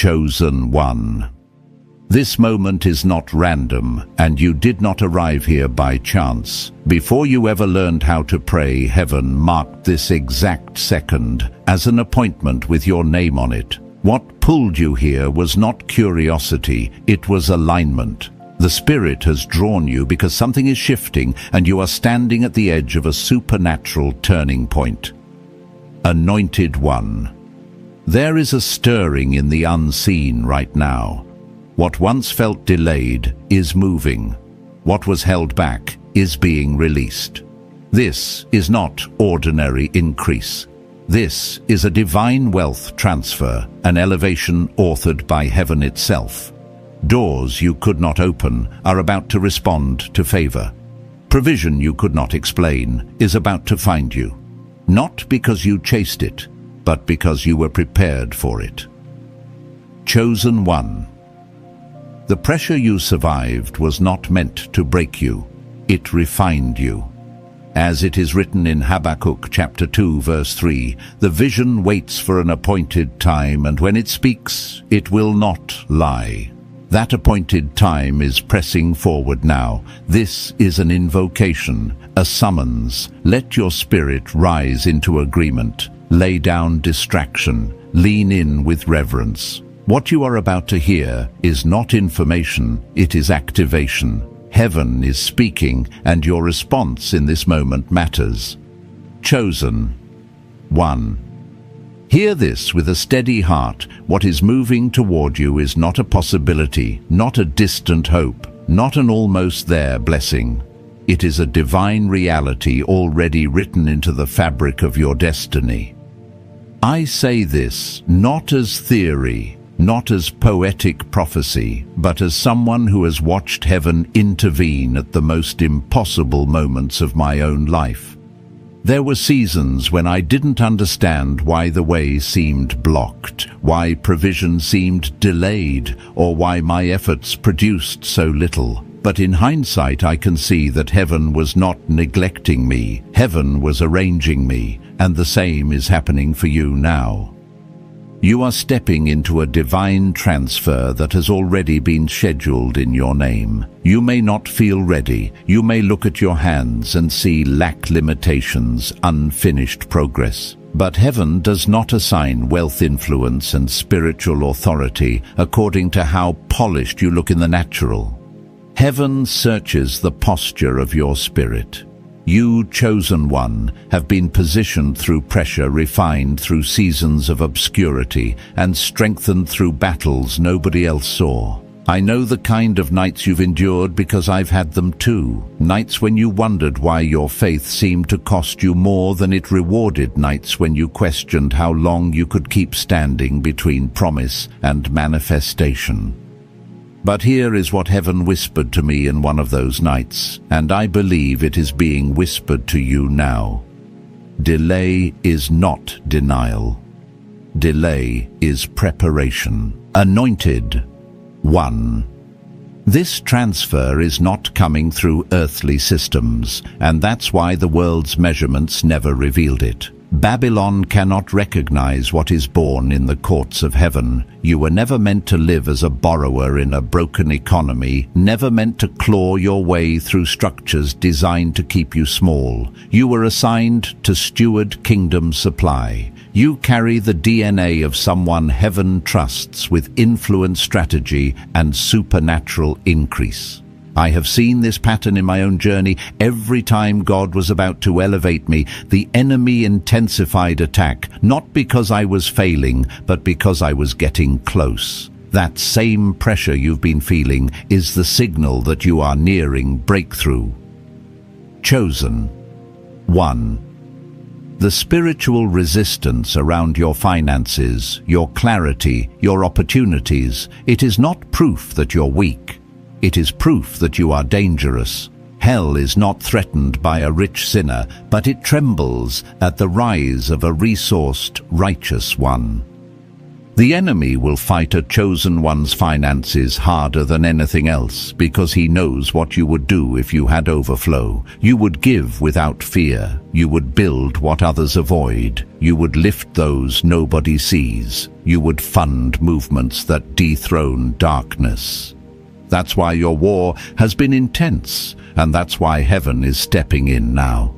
Chosen one. This moment is not random, and you did not arrive here by chance. Before you ever learned how to pray, heaven marked this exact second as an appointment with your name on it. What pulled you here was not curiosity, it was alignment. The Spirit has drawn you because something is shifting, and you are standing at the edge of a supernatural turning point. Anointed one. There is a stirring in the unseen right now. What once felt delayed is moving. What was held back is being released. This is not ordinary increase. This is a divine wealth transfer, an elevation authored by heaven itself. Doors you could not open are about to respond to favor. Provision you could not explain is about to find you. Not because you chased it, but because you were prepared for it. Chosen one. The pressure you survived was not meant to break you. It refined you. As it is written in Habakkuk chapter 2 verse 3, the vision waits for an appointed time, and when it speaks, it will not lie. That appointed time is pressing forward now. This is an invocation, a summons. Let your spirit rise into agreement. Lay down distraction. Lean in with reverence. What you are about to hear is not information, it is activation. Heaven is speaking, and your response in this moment matters. Chosen one. Hear this with a steady heart. What is moving toward you is not a possibility, not a distant hope, not an almost there blessing. It is a divine reality already written into the fabric of your destiny. I say this not as theory, not as poetic prophecy, but as someone who has watched heaven intervene at the most impossible moments of my own life. There were seasons when I didn't understand why the way seemed blocked, why provision seemed delayed, or why my efforts produced so little. But in hindsight, I can see that heaven was not neglecting me. Heaven was arranging me, and the same is happening for you now. You are stepping into a divine transfer that has already been scheduled in your name. You may not feel ready. You may look at your hands and see lack, limitations, unfinished progress. But heaven does not assign wealth, influence, and spiritual authority according to how polished you look in the natural. Heaven searches the posture of your spirit. You, chosen one, have been positioned through pressure, refined through seasons of obscurity, and strengthened through battles nobody else saw. I know the kind of nights you've endured because I've had them too. Nights when you wondered why your faith seemed to cost you more than it rewarded. Nights when you questioned how long you could keep standing between promise and manifestation. But here is what heaven whispered to me in one of those nights, and I believe it is being whispered to you now. Delay is not denial. Delay is preparation. Anointed one. This transfer is not coming through earthly systems, and that's why the world's measurements never revealed it. Babylon cannot recognize what is born in the courts of heaven. You were never meant to live as a borrower in a broken economy, never meant to claw your way through structures designed to keep you small. You were assigned to steward kingdom supply. You carry the DNA of someone heaven trusts with influence, strategy, and supernatural increase. I have seen this pattern in my own journey. Every time God was about to elevate me, the enemy intensified attack, not because I was failing, but because I was getting close. That same pressure you've been feeling is the signal that you are nearing breakthrough. Chosen one. The spiritual resistance around your finances, your clarity, your opportunities, it is not proof that you're weak. It is proof that you are dangerous. Hell is not threatened by a rich sinner, but it trembles at the rise of a resourced, righteous one. The enemy will fight a chosen one's finances harder than anything else because he knows what you would do if you had overflow. You would give without fear. You would build what others avoid. You would lift those nobody sees. You would fund movements that dethrone darkness. That's why your war has been intense, and that's why heaven is stepping in now.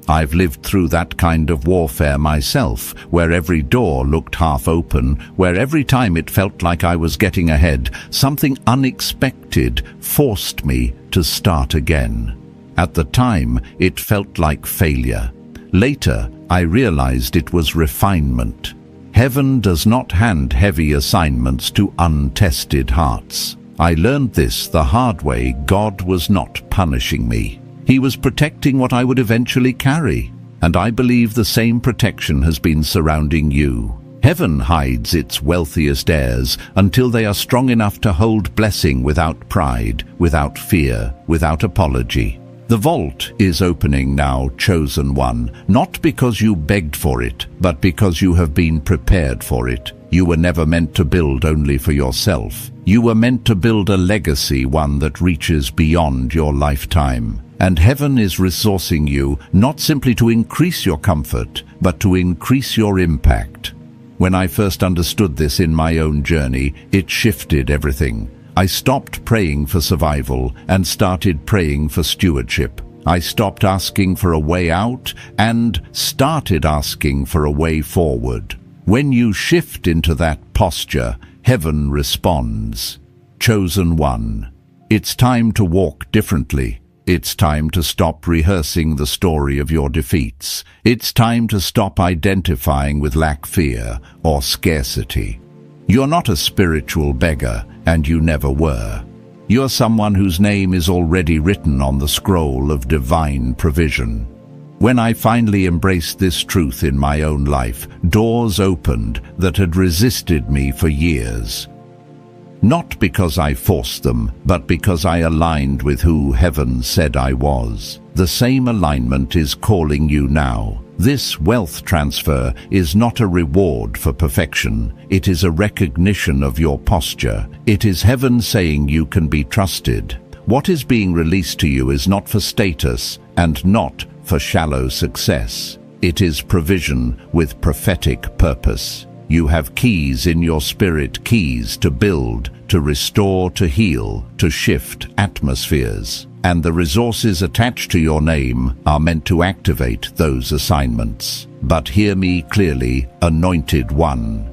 I've lived through that kind of warfare myself, where every door looked half open, where every time it felt like I was getting ahead, something unexpected forced me to start again. At the time, it felt like failure. Later, I realized it was refinement. Heaven does not hand heavy assignments to untested hearts. I learned this the hard way. God was not punishing me. He was protecting what I would eventually carry, and I believe the same protection has been surrounding you. Heaven hides its wealthiest heirs until they are strong enough to hold blessing without pride, without fear, without apology. The vault is opening now, chosen one, not because you begged for it, but because you have been prepared for it. You were never meant to build only for yourself. You were meant to build a legacy, one that reaches beyond your lifetime. And heaven is resourcing you not simply to increase your comfort, but to increase your impact. When I first understood this in my own journey, it shifted everything. I stopped praying for survival and started praying for stewardship. I stopped asking for a way out and started asking for a way forward. When you shift into that posture, heaven responds. Chosen one, it's time to walk differently. It's time to stop rehearsing the story of your defeats. It's time to stop identifying with lack, fear, or scarcity. You're not a spiritual beggar, and you never were. You're someone whose name is already written on the scroll of divine provision. When I finally embraced this truth in my own life, doors opened that had resisted me for years. Not because I forced them, but because I aligned with who heaven said I was. The same alignment is calling you now. This wealth transfer is not a reward for perfection. It is a recognition of your posture. It is heaven saying you can be trusted. What is being released to you is not for status and not for shallow success. It is provision with prophetic purpose. You have keys in your spirit, keys to build, to restore, to heal, to shift atmospheres. And the resources attached to your name are meant to activate those assignments. But hear me clearly, anointed one.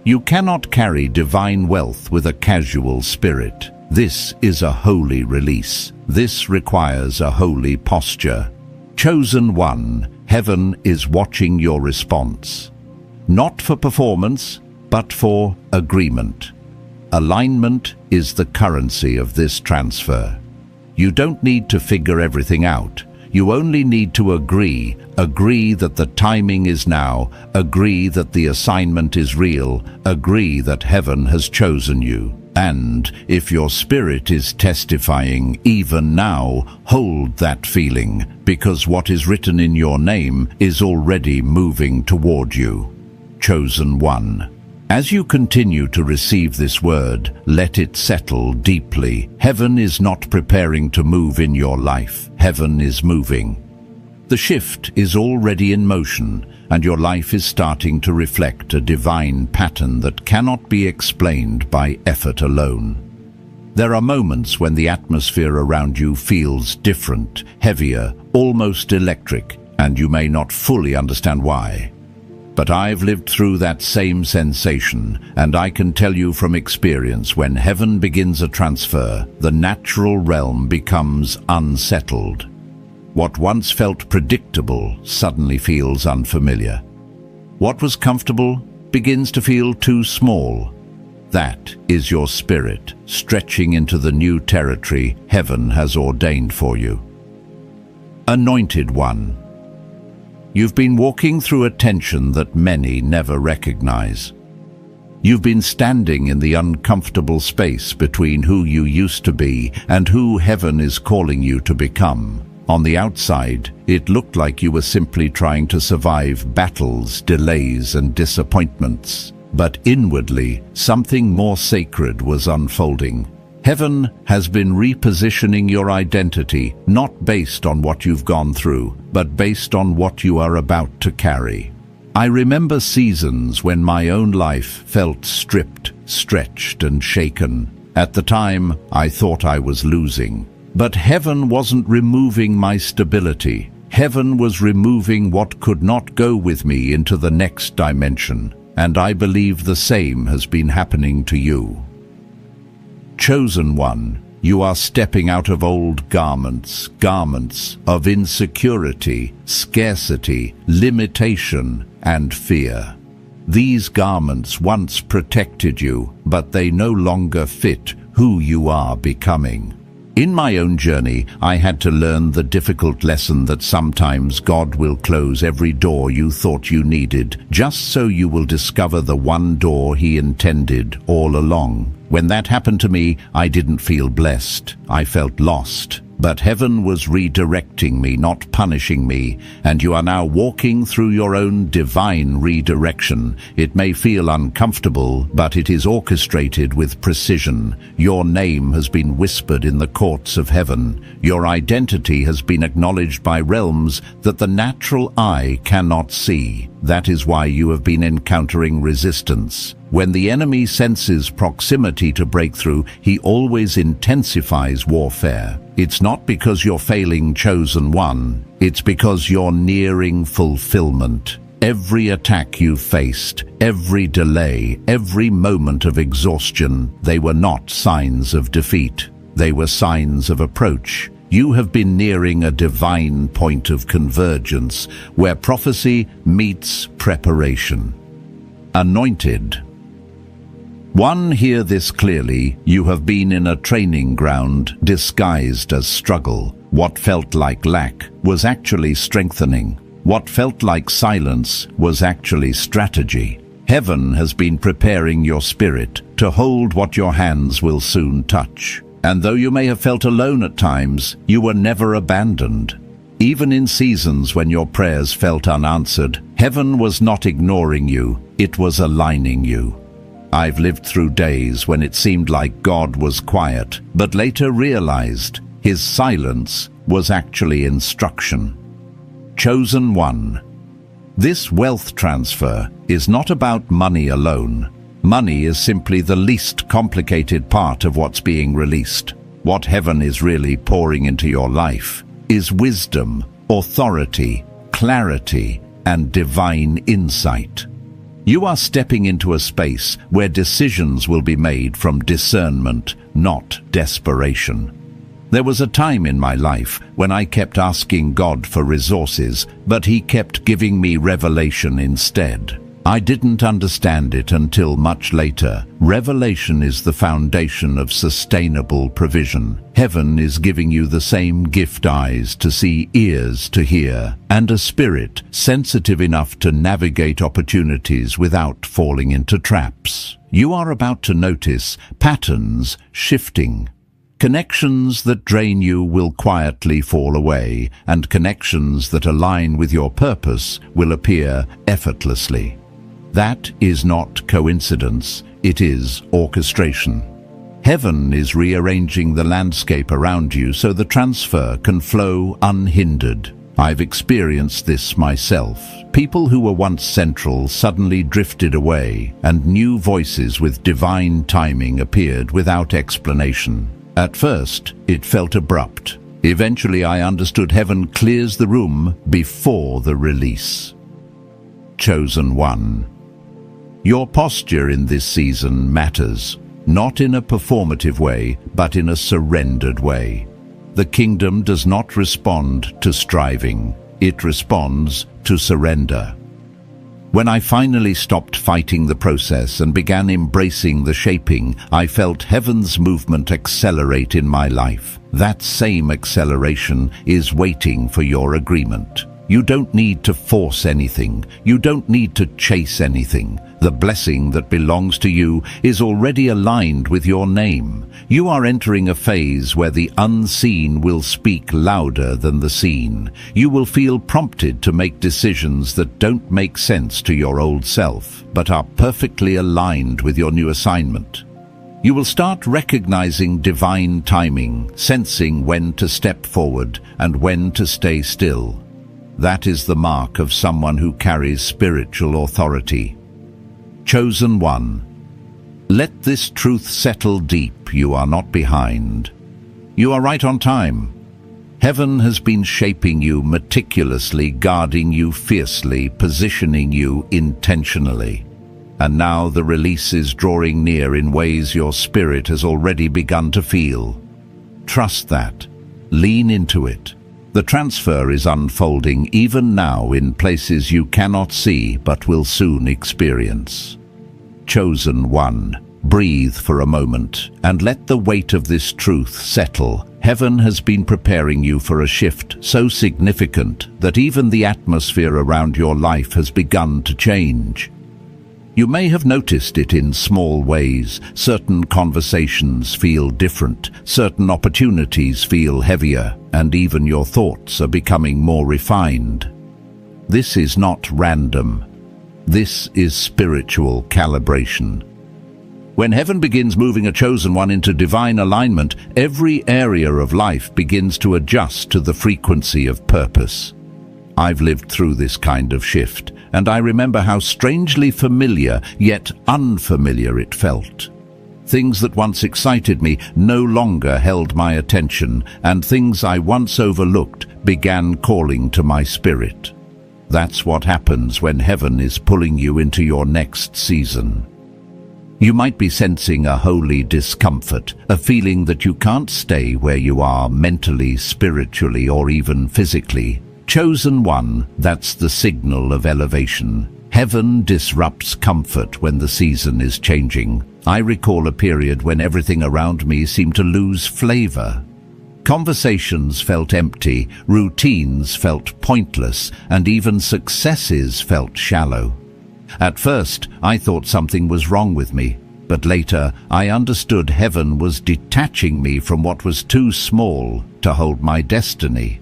You cannot carry divine wealth with a casual spirit. This is a holy release. This requires a holy posture. Chosen one, heaven is watching your response. Not for performance, but for agreement. Alignment is the currency of this transfer. You don't need to figure everything out. You only need to agree that the timing is now, agree that the assignment is real, agree that heaven has chosen you. And if your spirit is testifying even now, hold that feeling, because what is written in your name is already moving toward you. Chosen one. As you continue to receive this word, let it settle deeply. Heaven is not preparing to move in your life. Heaven is moving. The shift is already in motion, and your life is starting to reflect a divine pattern that cannot be explained by effort alone. There are moments when the atmosphere around you feels different, heavier, almost electric, and you may not fully understand why. But I've lived through that same sensation, and I can tell you from experience, when heaven begins a transfer, the natural realm becomes unsettled. What once felt predictable suddenly feels unfamiliar. What was comfortable begins to feel too small. That is your spirit stretching into the new territory heaven has ordained for you. Anointed one. You've been walking through a tension that many never recognize. You've been standing in the uncomfortable space between who you used to be and who heaven is calling you to become. On the outside, it looked like you were simply trying to survive battles, delays, and disappointments. but inwardly, something more sacred was unfolding. Heaven has been repositioning your identity, not based on what you've gone through, but based on what you are about to carry. I remember seasons when my own life felt stripped, stretched, and shaken. At the time, I thought I was losing. But heaven wasn't removing my stability. Heaven was removing what could not go with me into the next dimension. And I believe the same has been happening to you. Chosen one, you are stepping out of old garments, garments of insecurity, scarcity, limitation, and fear. These garments once protected you, but they no longer fit who you are becoming. In my own journey, I had to learn the difficult lesson that sometimes God will close every door you thought you needed, just so you will discover the one door He intended all along. When that happened to me, I didn't feel blessed. I felt lost. But heaven was redirecting me, not punishing me, and you are now walking through your own divine redirection. It may feel uncomfortable, but it is orchestrated with precision. Your name has been whispered in the courts of heaven. Your identity has been acknowledged by realms that the natural eye cannot see. That is why you have been encountering resistance. When the enemy senses proximity to breakthrough, he always intensifies warfare. It's not because you're failing, chosen one. It's because you're nearing fulfillment. Every attack you faced, every delay, every moment of exhaustion, they were not signs of defeat. They were signs of approach. You have been nearing a divine point of convergence where prophecy meets preparation. Anointed. One, hear this clearly. You have been in a training ground disguised as struggle. What felt like lack was actually strengthening. What felt like silence was actually strategy. Heaven has been preparing your spirit to hold what your hands will soon touch. And though you may have felt alone at times, you were never abandoned. Even in seasons when your prayers felt unanswered, heaven was not ignoring you, it was aligning you. I've lived through days when it seemed like God was quiet, but later realized His silence was actually instruction. Chosen one. This wealth transfer is not about money alone. Money is simply the least complicated part of what's being released. What heaven is really pouring into your life is wisdom, authority, clarity, and divine insight. You are stepping into a space where decisions will be made from discernment, not desperation. There was a time in my life when I kept asking God for resources, but He kept giving me revelation instead. I didn't understand it until much later. Revelation is the foundation of sustainable provision. Heaven is giving you the same gift: eyes to see, ears to hear, and a spirit sensitive enough to navigate opportunities without falling into traps. You are about to notice patterns shifting. Connections that drain you will quietly fall away, and connections that align with your purpose will appear effortlessly. That is not coincidence, it is orchestration. Heaven is rearranging the landscape around you so the transfer can flow unhindered. I've experienced this myself. People who were once central suddenly drifted away, and new voices with divine timing appeared without explanation. At first, it felt abrupt. Eventually, I understood heaven clears the room before the release. Chosen one. Your posture in this season matters, not in a performative way, but in a surrendered way. The kingdom does not respond to striving, it responds to surrender. When I finally stopped fighting the process and began embracing the shaping, I felt heaven's movement accelerate in my life. That same acceleration is waiting for your agreement. You don't need to force anything. You don't need to chase anything. The blessing that belongs to you is already aligned with your name. You are entering a phase where the unseen will speak louder than the seen. You will feel prompted to make decisions that don't make sense to your old self, but are perfectly aligned with your new assignment. You will start recognizing divine timing, sensing when to step forward and when to stay still. That is the mark of someone who carries spiritual authority. Chosen one. Let this truth settle deep. You are not behind. You are right on time. Heaven has been shaping you meticulously, guarding you fiercely, positioning you intentionally. And now the release is drawing near in ways your spirit has already begun to feel. Trust that. Lean into it. The transfer is unfolding even now in places you cannot see but will soon experience. Chosen one, breathe for a moment and let the weight of this truth settle. Heaven has been preparing you for a shift so significant that even the atmosphere around your life has begun to change. You may have noticed it in small ways. Certain conversations feel different, certain opportunities feel heavier, and even your thoughts are becoming more refined. This is not random. This is spiritual calibration. When heaven begins moving a chosen one into divine alignment, every area of life begins to adjust to the frequency of purpose. I've lived through this kind of shift, and I remember how strangely familiar yet unfamiliar it felt. Things that once excited me no longer held my attention, and things I once overlooked began calling to my spirit. That's what happens when heaven is pulling you into your next season. You might be sensing a holy discomfort, a feeling that you can't stay where you are mentally, spiritually, or even physically. Chosen one, that's the signal of elevation. Heaven disrupts comfort when the season is changing. I recall a period when everything around me seemed to lose flavor. Conversations felt empty, routines felt pointless, and even successes felt shallow. At first, I thought something was wrong with me, but later I understood heaven was detaching me from what was too small to hold my destiny.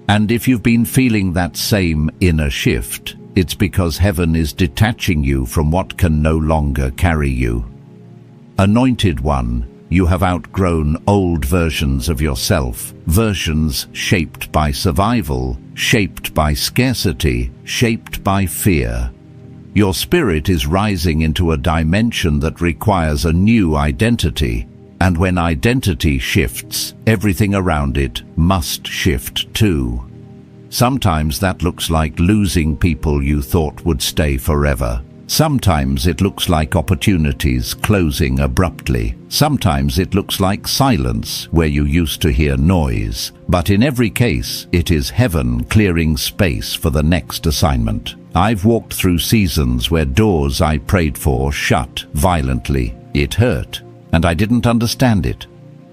And if you've been feeling that same inner shift, it's because heaven is detaching you from what can no longer carry you. Anointed one, you have outgrown old versions of yourself, versions shaped by survival, shaped by scarcity, shaped by fear. Your spirit is rising into a dimension that requires a new identity, and when identity shifts, everything around it must shift too. Sometimes that looks like losing people you thought would stay forever. Sometimes it looks like opportunities closing abruptly. Sometimes it looks like silence where you used to hear noise. But in every case, it is heaven clearing space for the next assignment. I've walked through seasons where doors I prayed for shut violently. It hurt, and I didn't understand it.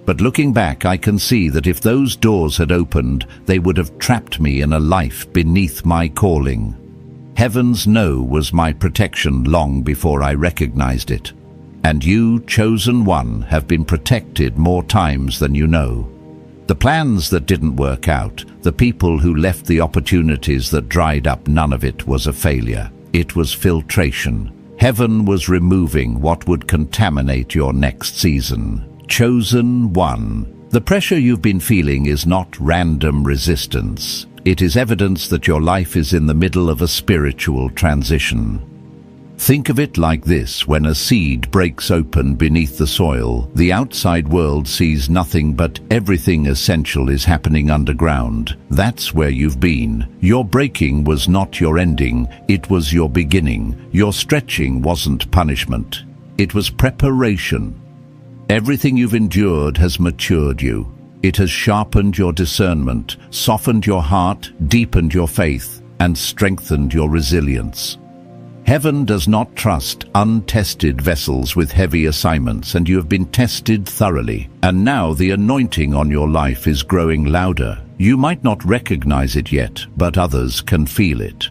But looking back, I can see that if those doors had opened, they would have trapped me in a life beneath my calling. Heaven's no was my protection long before I recognized it. And you, chosen one, have been protected more times than you know. The plans that didn't work out, the people who left the opportunities that dried up, none of it was a failure. It was filtration. Heaven was removing what would contaminate your next season. Chosen one. The pressure you've been feeling is not random resistance. It is evidence that your life is in the middle of a spiritual transition. Think of it like this: when a seed breaks open beneath the soil, the outside world sees nothing, but everything essential is happening underground. That's where you've been. Your breaking was not your ending, it was your beginning. Your stretching wasn't punishment, it was preparation. Everything you've endured has matured you. It has sharpened your discernment, softened your heart, deepened your faith, and strengthened your resilience. Heaven does not trust untested vessels with heavy assignments, and you have been tested thoroughly. And now the anointing on your life is growing louder. You might not recognize it yet, but others can feel it.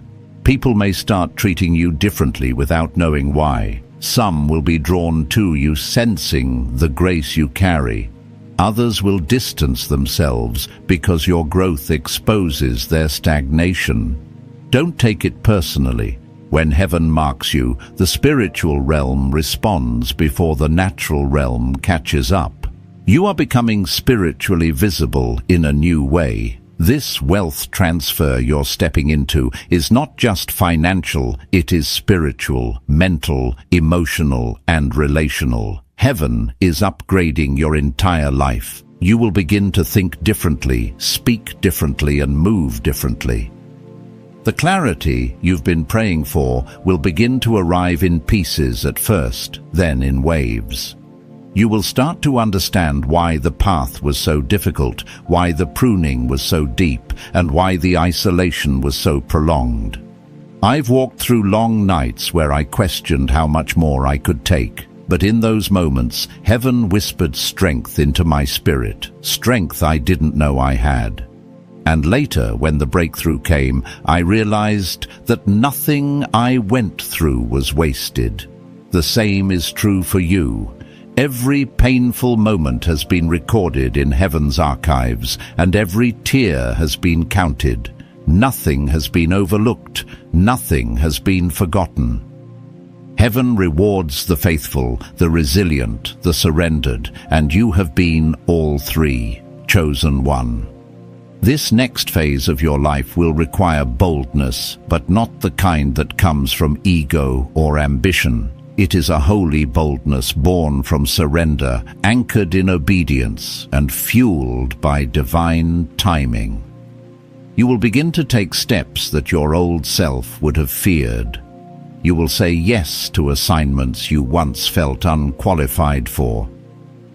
People may start treating you differently without knowing why. Some will be drawn to you sensing the grace you carry. Others will distance themselves because your growth exposes their stagnation. Don't take it personally. When heaven marks you, the spiritual realm responds before the natural realm catches up. You are becoming spiritually visible in a new way. This wealth transfer you're stepping into is not just financial, it is spiritual, mental, emotional, and relational. Heaven is upgrading your entire life. You will begin to think differently, speak differently, and move differently. The clarity you've been praying for will begin to arrive in pieces at first, then in waves. You will start to understand why the path was so difficult, why the pruning was so deep, and why the isolation was so prolonged. I've walked through long nights where I questioned how much more I could take, but in those moments, heaven whispered strength into my spirit, strength I didn't know I had. And later, when the breakthrough came, I realized that nothing I went through was wasted. The same is true for you. Every painful moment has been recorded in heaven's archives, and every tear has been counted. Nothing has been overlooked, nothing has been forgotten. Heaven rewards the faithful, the resilient, the surrendered, and you have been all three, chosen one. This next phase of your life will require boldness, but not the kind that comes from ego or ambition. It is a holy boldness born from surrender, anchored in obedience, and fueled by divine timing. You will begin to take steps that your old self would have feared. You will say yes to assignments you once felt unqualified for.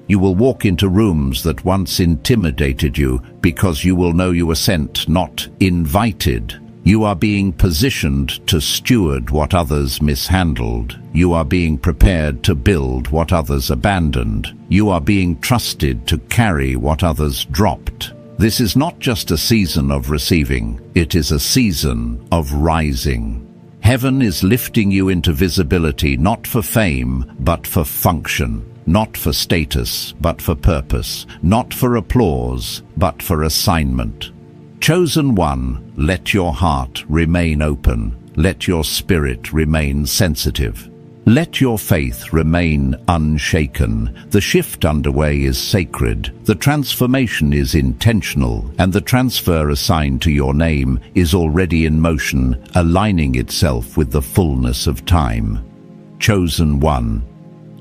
You will walk into rooms that once intimidated you because you will know you were sent, not invited. You are being positioned to steward what others mishandled. You are being prepared to build what others abandoned. You are being trusted to carry what others dropped. This is not just a season of receiving, it is a season of rising. Heaven is lifting you into visibility, not for fame, but for function. Not for status, but for purpose. Not for applause, but for assignment. Chosen one, let your heart remain open. Let your spirit remain sensitive. Let your faith remain unshaken. The shift underway is sacred. The transformation is intentional, and the transfer assigned to your name is already in motion, aligning itself with the fullness of time. Chosen one.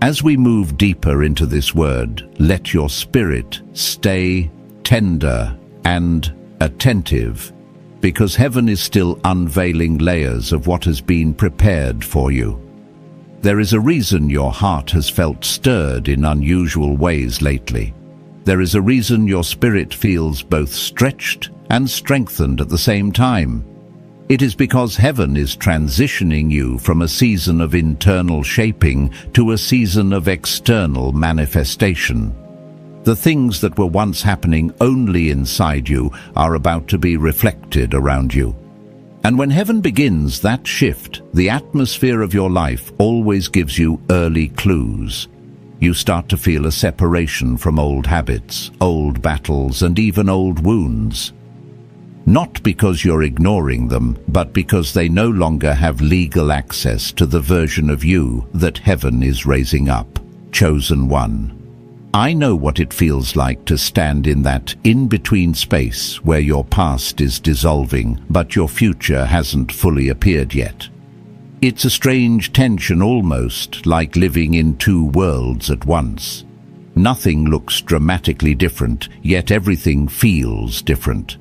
As we move deeper into this word, let your spirit stay tender and attentive, because heaven is still unveiling layers of what has been prepared for you. There is a reason your heart has felt stirred in unusual ways lately. There is a reason your spirit feels both stretched and strengthened at the same time. It is because heaven is transitioning you from a season of internal shaping to a season of external manifestation. The things that were once happening only inside you are about to be reflected around you. And when heaven begins that shift, the atmosphere of your life always gives you early clues. You start to feel a separation from old habits, old battles, and even old wounds. Not because you're ignoring them, but because they no longer have legal access to the version of you that heaven is raising up. Chosen one. I know what it feels like to stand in that in-between space where your past is dissolving, but your future hasn't fully appeared yet. It's a strange tension, almost like living in two worlds at once. Nothing looks dramatically different, yet everything feels different.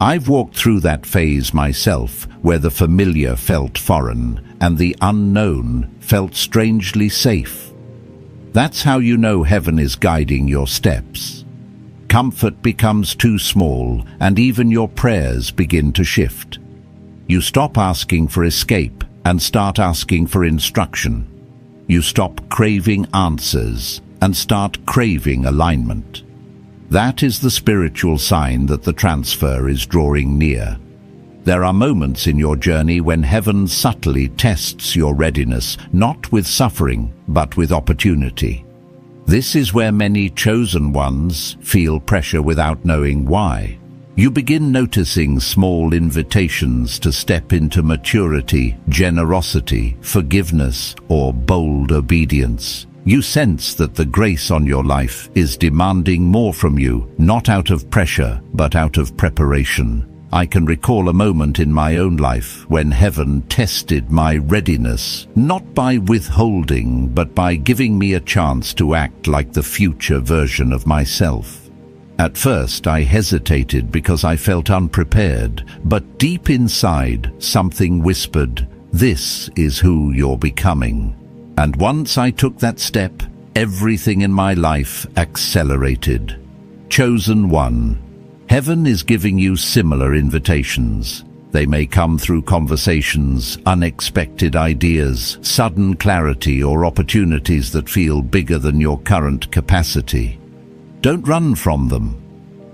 I've walked through that phase myself, where the familiar felt foreign and the unknown felt strangely safe. That's how you know heaven is guiding your steps. Comfort becomes too small, and even your prayers begin to shift. You stop asking for escape and start asking for instruction. You stop craving answers and start craving alignment. That is the spiritual sign that the transfer is drawing near. There are moments in your journey when heaven subtly tests your readiness, not with suffering, but with opportunity. This is where many chosen ones feel pressure without knowing why. You begin noticing small invitations to step into maturity, generosity, forgiveness, or bold obedience. You sense that the grace on your life is demanding more from you, not out of pressure, but out of preparation. I can recall a moment in my own life when heaven tested my readiness, not by withholding, but by giving me a chance to act like the future version of myself. At first, I hesitated because I felt unprepared, but deep inside, something whispered, "This is who you're becoming." And once I took that step, everything in my life accelerated. Chosen one. Heaven is giving you similar invitations. They may come through conversations, unexpected ideas, sudden clarity, or opportunities that feel bigger than your current capacity. Don't run from them.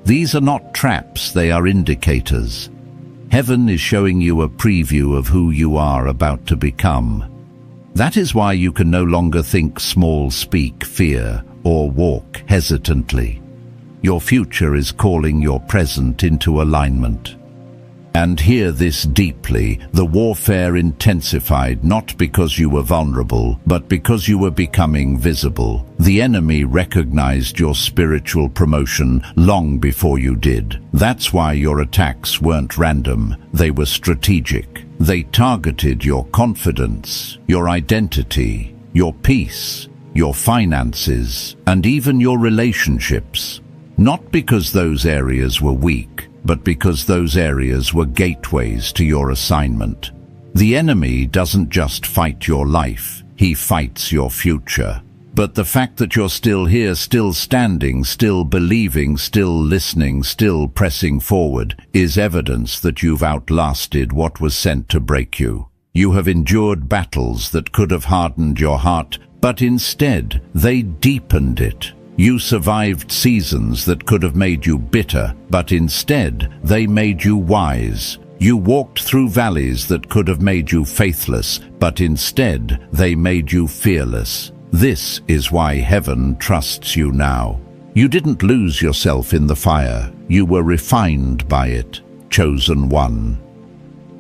These are not traps, they are indicators. Heaven is showing you a preview of who you are about to become. That is why you can no longer think small, speak fear, or walk hesitantly. Your future is calling your present into alignment. And hear this deeply, the warfare intensified not because you were vulnerable, but because you were becoming visible. The enemy recognized your spiritual promotion long before you did. That's why your attacks weren't random, they were strategic. They targeted your confidence, your identity, your peace, your finances, and even your relationships. Not because those areas were weak, but because those areas were gateways to your assignment. The enemy doesn't just fight your life, he fights your future. But the fact that you're still here, still standing, still believing, still listening, still pressing forward, is evidence that you've outlasted what was sent to break you. You have endured battles that could have hardened your heart, but instead they deepened it. You survived seasons that could have made you bitter, but instead they made you wise. You walked through valleys that could have made you faithless, but instead they made you fearless. This is why heaven trusts you now. You didn't lose yourself in the fire, you were refined by it, chosen one.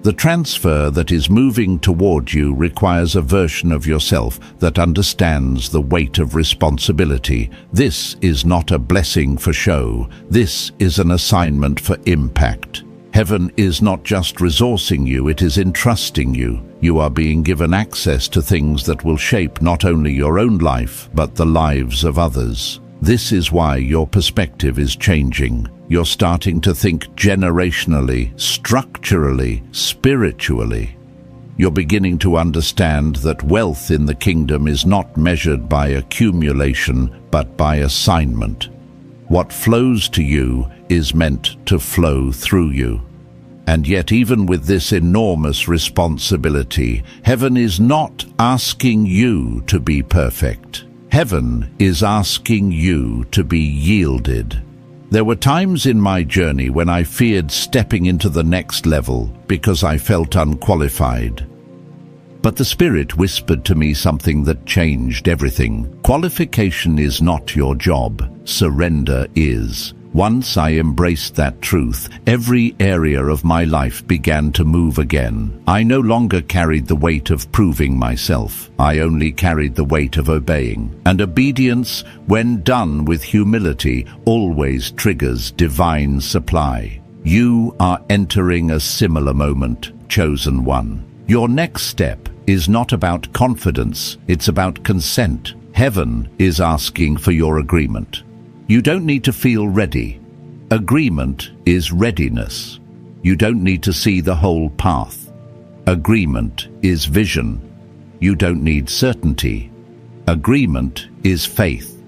The transfer that is moving toward you requires a version of yourself that understands the weight of responsibility. This is not a blessing for show. This is an assignment for impact. Heaven is not just resourcing you, it is entrusting you. You are being given access to things that will shape not only your own life, but the lives of others. This is why your perspective is changing. You're starting to think generationally, structurally, spiritually. You're beginning to understand that wealth in the kingdom is not measured by accumulation, but by assignment. What flows to you is meant to flow through you. And yet, even with this enormous responsibility, heaven is not asking you to be perfect. Heaven is asking you to be yielded. There were times in my journey when I feared stepping into the next level because I felt unqualified. But the Spirit whispered to me something that changed everything. Qualification is not your job, surrender is. Once I embraced that truth, every area of my life began to move again. I no longer carried the weight of proving myself. I only carried the weight of obeying. And obedience, when done with humility, always triggers divine supply. You are entering a similar moment, chosen one. Your next step is not about confidence, it's about consent. Heaven is asking for your agreement. You don't need to feel ready. Agreement is readiness. You don't need to see the whole path. Agreement is vision. You don't need certainty. Agreement is faith.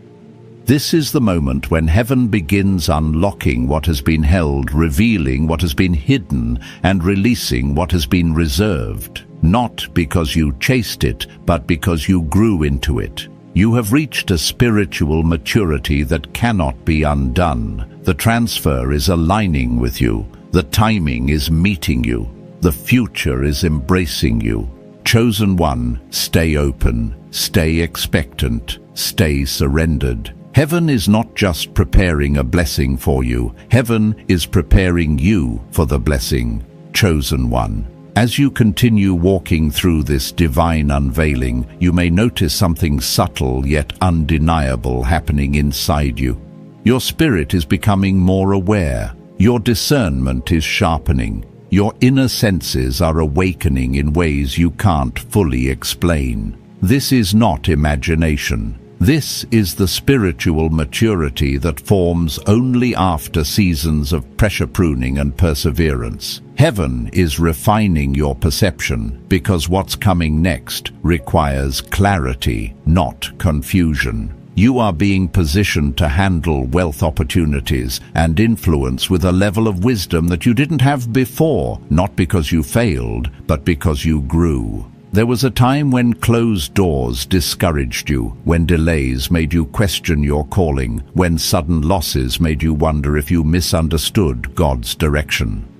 This is the moment when heaven begins unlocking what has been held, revealing what has been hidden, and releasing what has been reserved. Not because you chased it, but because you grew into it. You have reached a spiritual maturity that cannot be undone. The transfer is aligning with you. The timing is meeting you. The future is embracing you. Chosen one, stay open, stay expectant, stay surrendered. Heaven is not just preparing a blessing for you. Heaven is preparing you for the blessing. Chosen one. As you continue walking through this divine unveiling, you may notice something subtle yet undeniable happening inside you. Your spirit is becoming more aware. Your discernment is sharpening. Your inner senses are awakening in ways you can't fully explain. This is not imagination. This is the spiritual maturity that forms only after seasons of pressure pruning and perseverance. Heaven is refining your perception because what's coming next requires clarity, not confusion. You are being positioned to handle wealth opportunities and influence with a level of wisdom that you didn't have before, not because you failed, but because you grew. There was a time when closed doors discouraged you, when delays made you question your calling, when sudden losses made you wonder if you misunderstood God's direction.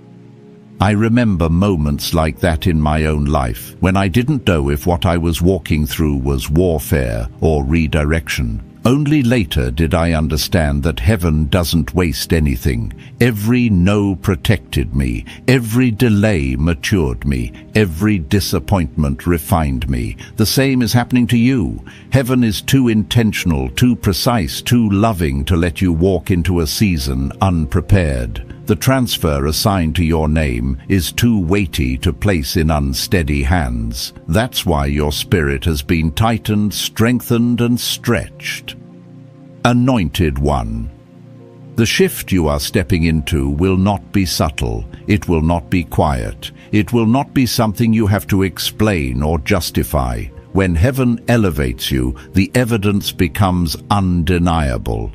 I remember moments like that in my own life, when I didn't know if what I was walking through was warfare or redirection. Only later did I understand that heaven doesn't waste anything. Every no protected me. Every delay matured me. Every disappointment refined me. The same is happening to you. Heaven is too intentional, too precise, too loving to let you walk into a season unprepared. The transfer assigned to your name is too weighty to place in unsteady hands. That's why your spirit has been tightened, strengthened, and stretched. Anointed one. The shift you are stepping into will not be subtle. It will not be quiet. It will not be something you have to explain or justify. When heaven elevates you, the evidence becomes undeniable.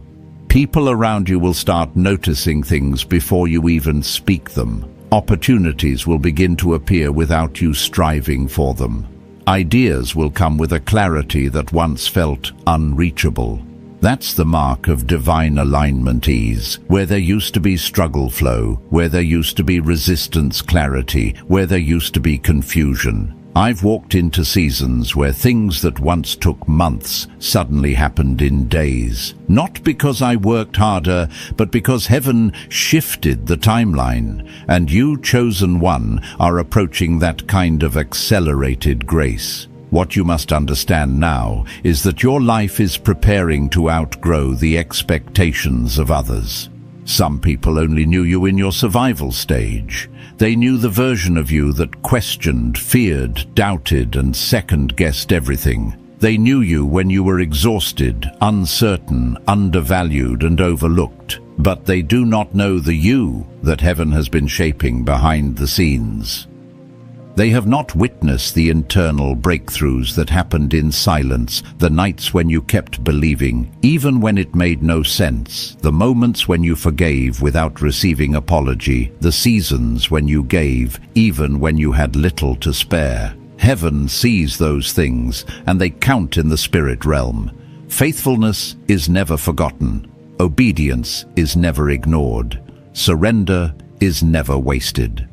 People around you will start noticing things before you even speak them. Opportunities will begin to appear without you striving for them. Ideas will come with a clarity that once felt unreachable. That's the mark of divine alignment ease, where there used to be struggle flow, where there used to be resistance clarity, where there used to be confusion. I've walked into seasons where things that once took months suddenly happened in days. Not because I worked harder, but because heaven shifted the timeline, and you, chosen one, are approaching that kind of accelerated grace. What you must understand now is that your life is preparing to outgrow the expectations of others. Some people only knew you in your survival stage. They knew the version of you that questioned, feared, doubted, and second-guessed everything. They knew you when you were exhausted, uncertain, undervalued, and overlooked. But they do not know the you that heaven has been shaping behind the scenes. They have not witnessed the internal breakthroughs that happened in silence, the nights when you kept believing, even when it made no sense, the moments when you forgave without receiving apology, the seasons when you gave, even when you had little to spare. Heaven sees those things, and they count in the spirit realm. Faithfulness is never forgotten. Obedience is never ignored. Surrender is never wasted.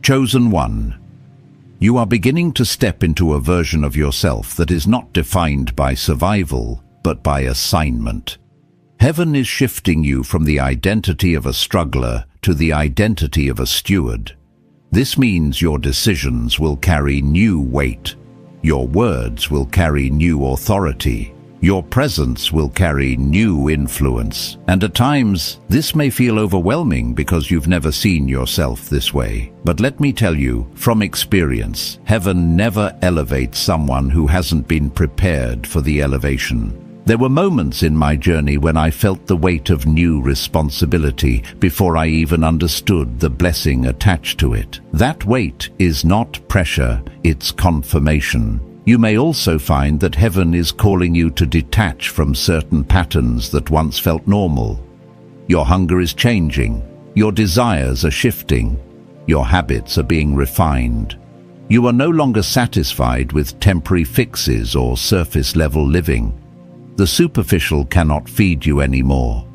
Chosen one. You are beginning to step into a version of yourself that is not defined by survival, but by assignment. Heaven is shifting you from the identity of a struggler to the identity of a steward. This means your decisions will carry new weight. Your words will carry new authority. Your presence will carry new influence. And at times, this may feel overwhelming because you've never seen yourself this way. But let me tell you, from experience, heaven never elevates someone who hasn't been prepared for the elevation. There were moments in my journey when I felt the weight of new responsibility before I even understood the blessing attached to it. That weight is not pressure, it's confirmation. You may also find that heaven is calling you to detach from certain patterns that once felt normal. Your hunger is changing. Your desires are shifting. Your habits are being refined. You are no longer satisfied with temporary fixes or surface-level living. The superficial cannot feed you anymore.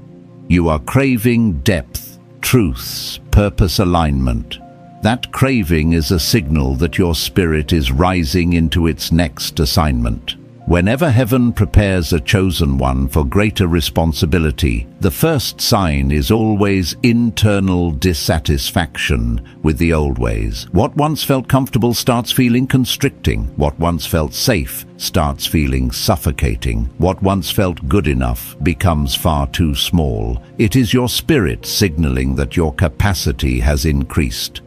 You are craving depth, truths, purpose alignment. That craving is a signal that your spirit is rising into its next assignment. Whenever heaven prepares a chosen one for greater responsibility, the first sign is always internal dissatisfaction with the old ways. What once felt comfortable starts feeling constricting. What once felt safe starts feeling suffocating. What once felt good enough becomes far too small. It is your spirit signaling that your capacity has increased.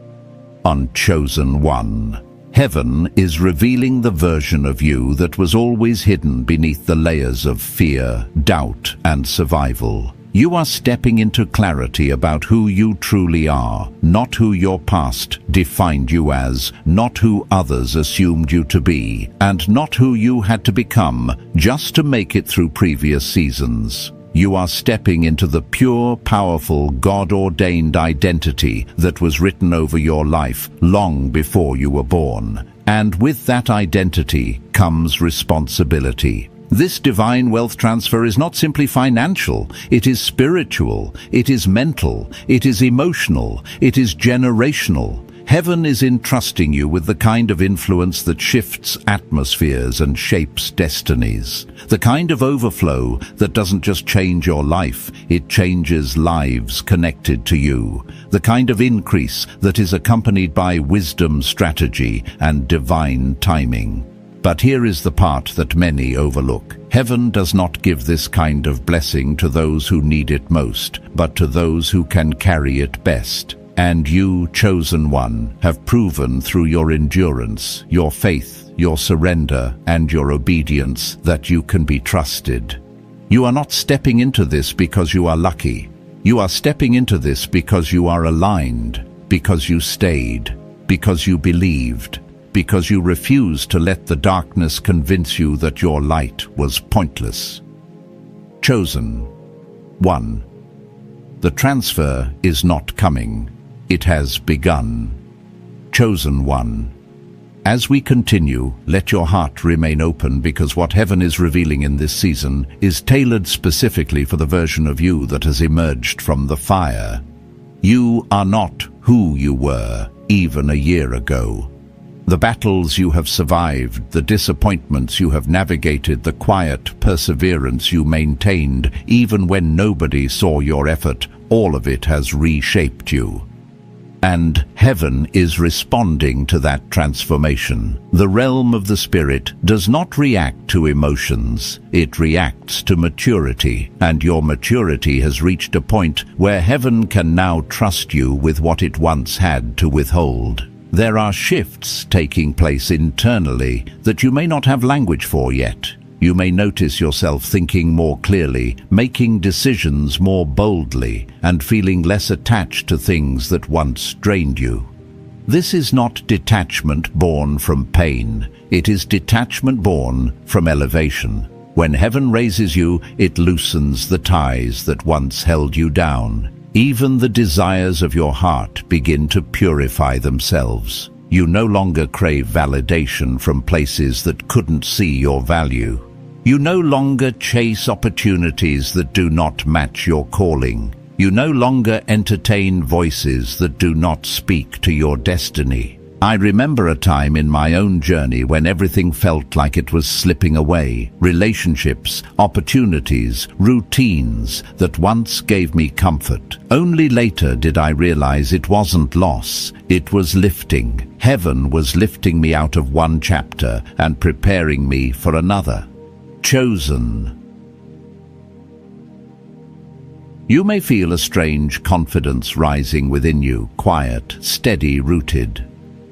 Unchosen one. Heaven is revealing the version of you that was always hidden beneath the layers of fear, doubt, and survival. You are stepping into clarity about who you truly are, not who your past defined you as, not who others assumed you to be, and not who you had to become just to make it through previous seasons. You are stepping into the pure, powerful, God-ordained identity that was written over your life long before you were born. And with that identity comes responsibility. This divine wealth transfer is not simply financial, it is spiritual, it is mental, it is emotional, it is generational. Heaven is entrusting you with the kind of influence that shifts atmospheres and shapes destinies. The kind of overflow that doesn't just change your life, it changes lives connected to you. The kind of increase that is accompanied by wisdom, strategy, and divine timing. But here is the part that many overlook. Heaven does not give this kind of blessing to those who need it most, but to those who can carry it best. And you, chosen one, have proven through your endurance, your faith, your surrender, and your obedience that you can be trusted. You are not stepping into this because you are lucky. You are stepping into this because you are aligned, because you stayed, because you believed, because you refused to let the darkness convince you that your light was pointless. Chosen one. The transfer is not coming. It has begun. Chosen one. As we continue, let your heart remain open, because what heaven is revealing in this season is tailored specifically for the version of you that has emerged from the fire. You are not who you were even a year ago. The battles you have survived, the disappointments you have navigated, the quiet perseverance you maintained even when nobody saw your effort, all of it has reshaped you. And heaven is responding to that transformation. The realm of the spirit does not react to emotions, it reacts to maturity, and your maturity has reached a point where heaven can now trust you with what it once had to withhold. There are shifts taking place internally that you may not have language for yet. You may notice yourself thinking more clearly, making decisions more boldly, and feeling less attached to things that once drained you. This is not detachment born from pain. It is detachment born from elevation. When heaven raises you, it loosens the ties that once held you down. Even the desires of your heart begin to purify themselves. You no longer crave validation from places that couldn't see your value. You no longer chase opportunities that do not match your calling. You no longer entertain voices that do not speak to your destiny. I remember a time in my own journey when everything felt like it was slipping away. Relationships, opportunities, routines that once gave me comfort. Only later did I realize it wasn't loss, it was lifting. Heaven was lifting me out of one chapter and preparing me for another. Chosen. You may feel a strange confidence rising within you, quiet, steady, rooted.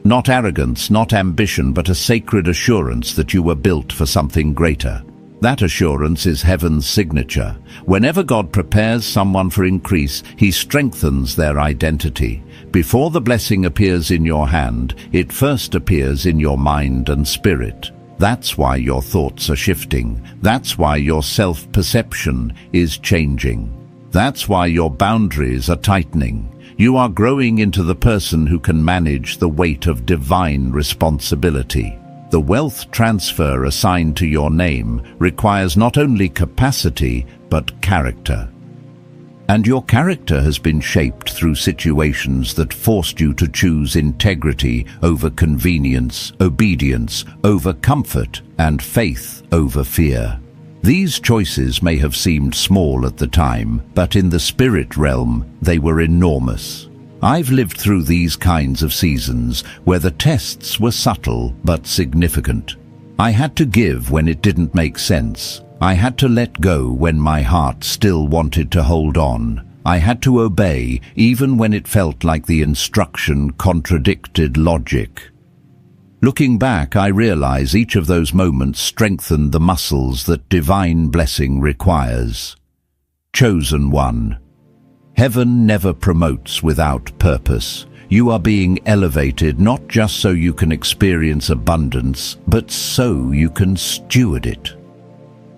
Not arrogance, not ambition, but a sacred assurance that you were built for something greater. That assurance is heaven's signature. Whenever God prepares someone for increase, he strengthens their identity. Before the blessing appears in your hand, it first appears in your mind and spirit. That's why your thoughts are shifting. That's why your self-perception is changing. That's why your boundaries are tightening. You are growing into the person who can manage the weight of divine responsibility. The wealth transfer assigned to your name requires not only capacity, but character. And your character has been shaped through situations that forced you to choose integrity over convenience, obedience over comfort, and faith over fear. These choices may have seemed small at the time, but in the spirit realm, they were enormous. I've lived through these kinds of seasons where the tests were subtle but significant. I had to give when it didn't make sense. I had to let go when my heart still wanted to hold on. I had to obey even when it felt like the instruction contradicted logic. Looking back, I realize each of those moments strengthened the muscles that divine blessing requires. Chosen one. Heaven never promotes without purpose. You are being elevated not just so you can experience abundance, but so you can steward it.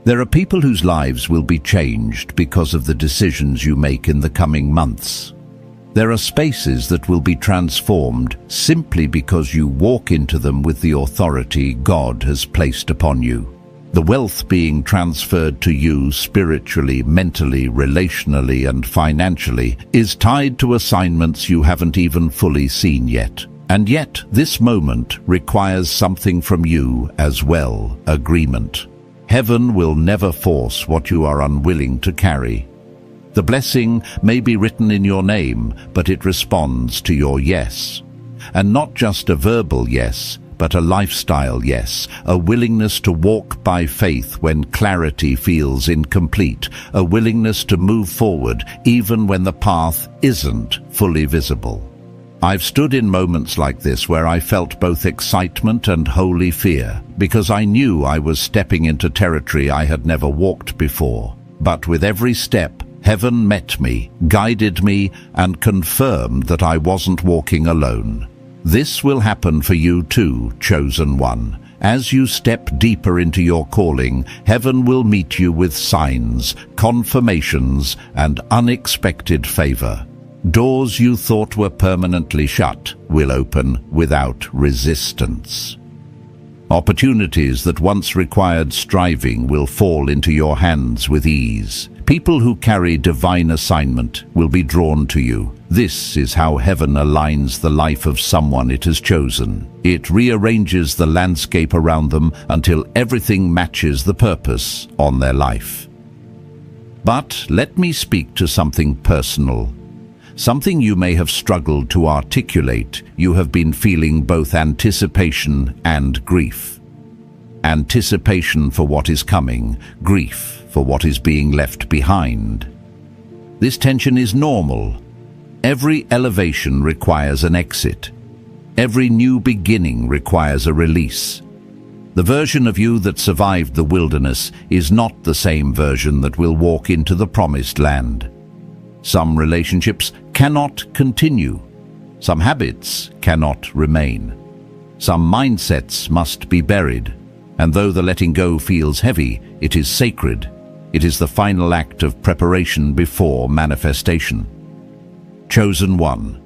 There are people whose lives will be changed because of the decisions you make in the coming months. There are spaces that will be transformed simply because you walk into them with the authority God has placed upon you. The wealth being transferred to you spiritually, mentally, relationally, and financially is tied to assignments you haven't even fully seen yet. And yet, this moment requires something from you as well: agreement. Heaven will never force what you are unwilling to carry. The blessing may be written in your name, but it responds to your yes. And not just a verbal yes, but a lifestyle yes, a willingness to walk by faith when clarity feels incomplete, a willingness to move forward even when the path isn't fully visible. I've stood in moments like this where I felt both excitement and holy fear, because I knew I was stepping into territory I had never walked before. But with every step, heaven met me, guided me, and confirmed that I wasn't walking alone. This will happen for you too, chosen one. As you step deeper into your calling, heaven will meet you with signs, confirmations, and unexpected favor. Doors you thought were permanently shut will open without resistance. Opportunities that once required striving will fall into your hands with ease. People who carry divine assignment will be drawn to you. This is how heaven aligns the life of someone it has chosen. It rearranges the landscape around them until everything matches the purpose on their life. But let me speak to something personal. Something you may have struggled to articulate. You have been feeling both anticipation and grief. Anticipation for what is coming, grief for what is being left behind. This tension is normal. Every elevation requires an exit. Every new beginning requires a release. The version of you that survived the wilderness is not the same version that will walk into the promised land. Some relationships cannot continue. Some habits cannot remain. Some mindsets must be buried. And though the letting go feels heavy, it is sacred. It is the final act of preparation before manifestation. Chosen one.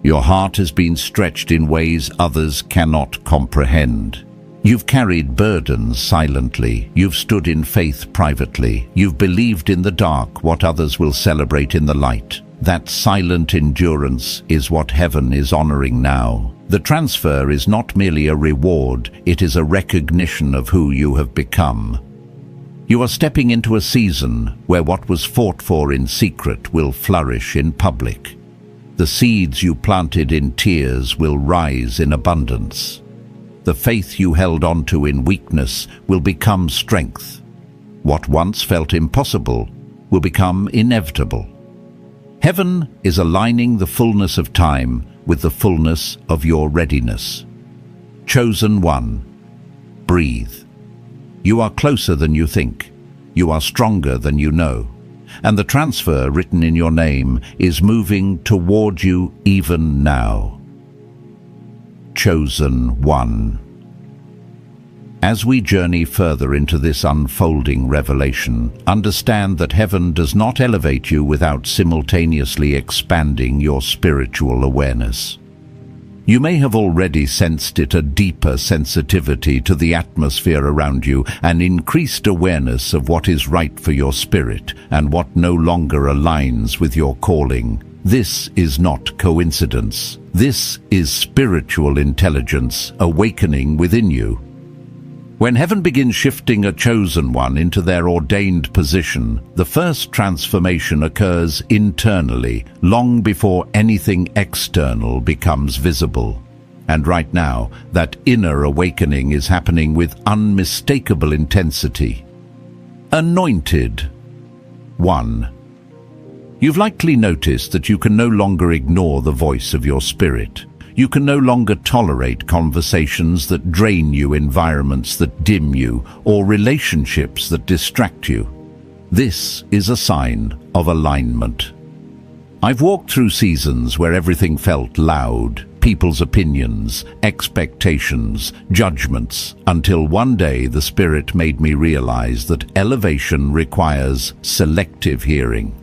Your heart has been stretched in ways others cannot comprehend. You've carried burdens silently. You've stood in faith privately. You've believed in the dark what others will celebrate in the light. That silent endurance is what heaven is honoring now. The transfer is not merely a reward, it is a recognition of who you have become. You are stepping into a season where what was fought for in secret will flourish in public. The seeds you planted in tears will rise in abundance. The faith you held onto in weakness will become strength. What once felt impossible will become inevitable. Heaven is aligning the fullness of time with the fullness of your readiness. Chosen one, breathe. You are closer than you think. You are stronger than you know. And the transfer written in your name is moving toward you even now. Chosen one. As we journey further into this unfolding revelation, understand that heaven does not elevate you without simultaneously expanding your spiritual awareness. You may have already sensed it, a deeper sensitivity to the atmosphere around you, an increased awareness of what is right for your spirit and what no longer aligns with your calling. This is not coincidence. This is spiritual intelligence awakening within you. When heaven begins shifting a chosen one into their ordained position, the first transformation occurs internally, long before anything external becomes visible. And right now, that inner awakening is happening with unmistakable intensity. Anointed. 1. You've likely noticed that you can no longer ignore the voice of your spirit. You can no longer tolerate conversations that drain you, environments that dim you, or relationships that distract you. This is a sign of alignment. I've walked through seasons where everything felt loud, people's opinions, expectations, judgments, until one day the Spirit made me realize that elevation requires selective hearing.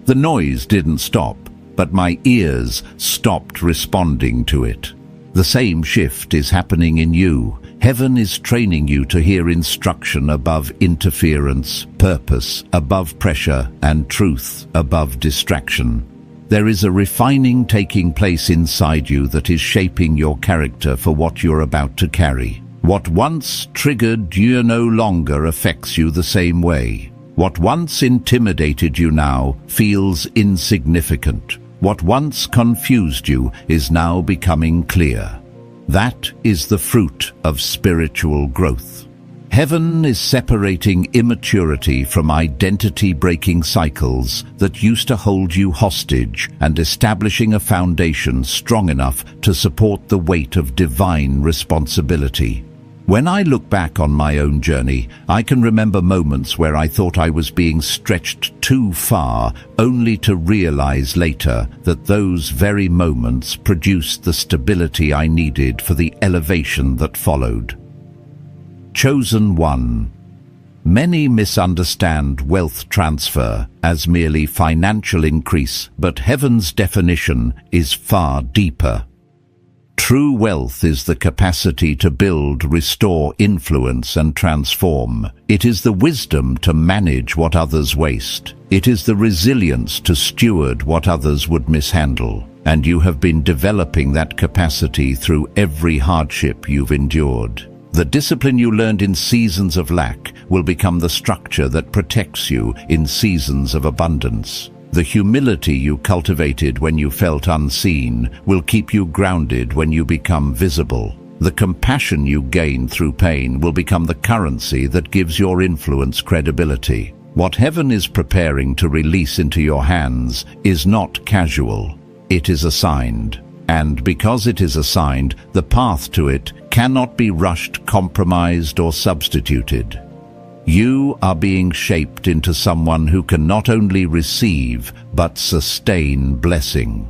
The noise didn't stop, but my ears stopped responding to it. The same shift is happening in you. Heaven is training you to hear instruction above interference, purpose above pressure, and truth above distraction. There is a refining taking place inside you that is shaping your character for what you're about to carry. What once triggered you no longer affects you the same way. What once intimidated you now feels insignificant. What once confused you is now becoming clear. That is the fruit of spiritual growth. Heaven is separating immaturity from identity-breaking cycles that used to hold you hostage and establishing a foundation strong enough to support the weight of divine responsibility. When I look back on my own journey, I can remember moments where I thought I was being stretched too far, only to realize later that those very moments produced the stability I needed for the elevation that followed. Chosen one. Many misunderstand wealth transfer as merely financial increase, but heaven's definition is far deeper. True wealth is the capacity to build, restore, influence, and transform. It is the wisdom to manage what others waste. It is the resilience to steward what others would mishandle. And you have been developing that capacity through every hardship you've endured. The discipline you learned in seasons of lack will become the structure that protects you in seasons of abundance. The humility you cultivated when you felt unseen will keep you grounded when you become visible. The compassion you gain through pain will become the currency that gives your influence credibility. What heaven is preparing to release into your hands is not casual. It is assigned. And because it is assigned, the path to it cannot be rushed, compromised, or substituted. You are being shaped into someone who can not only receive, but sustain blessing.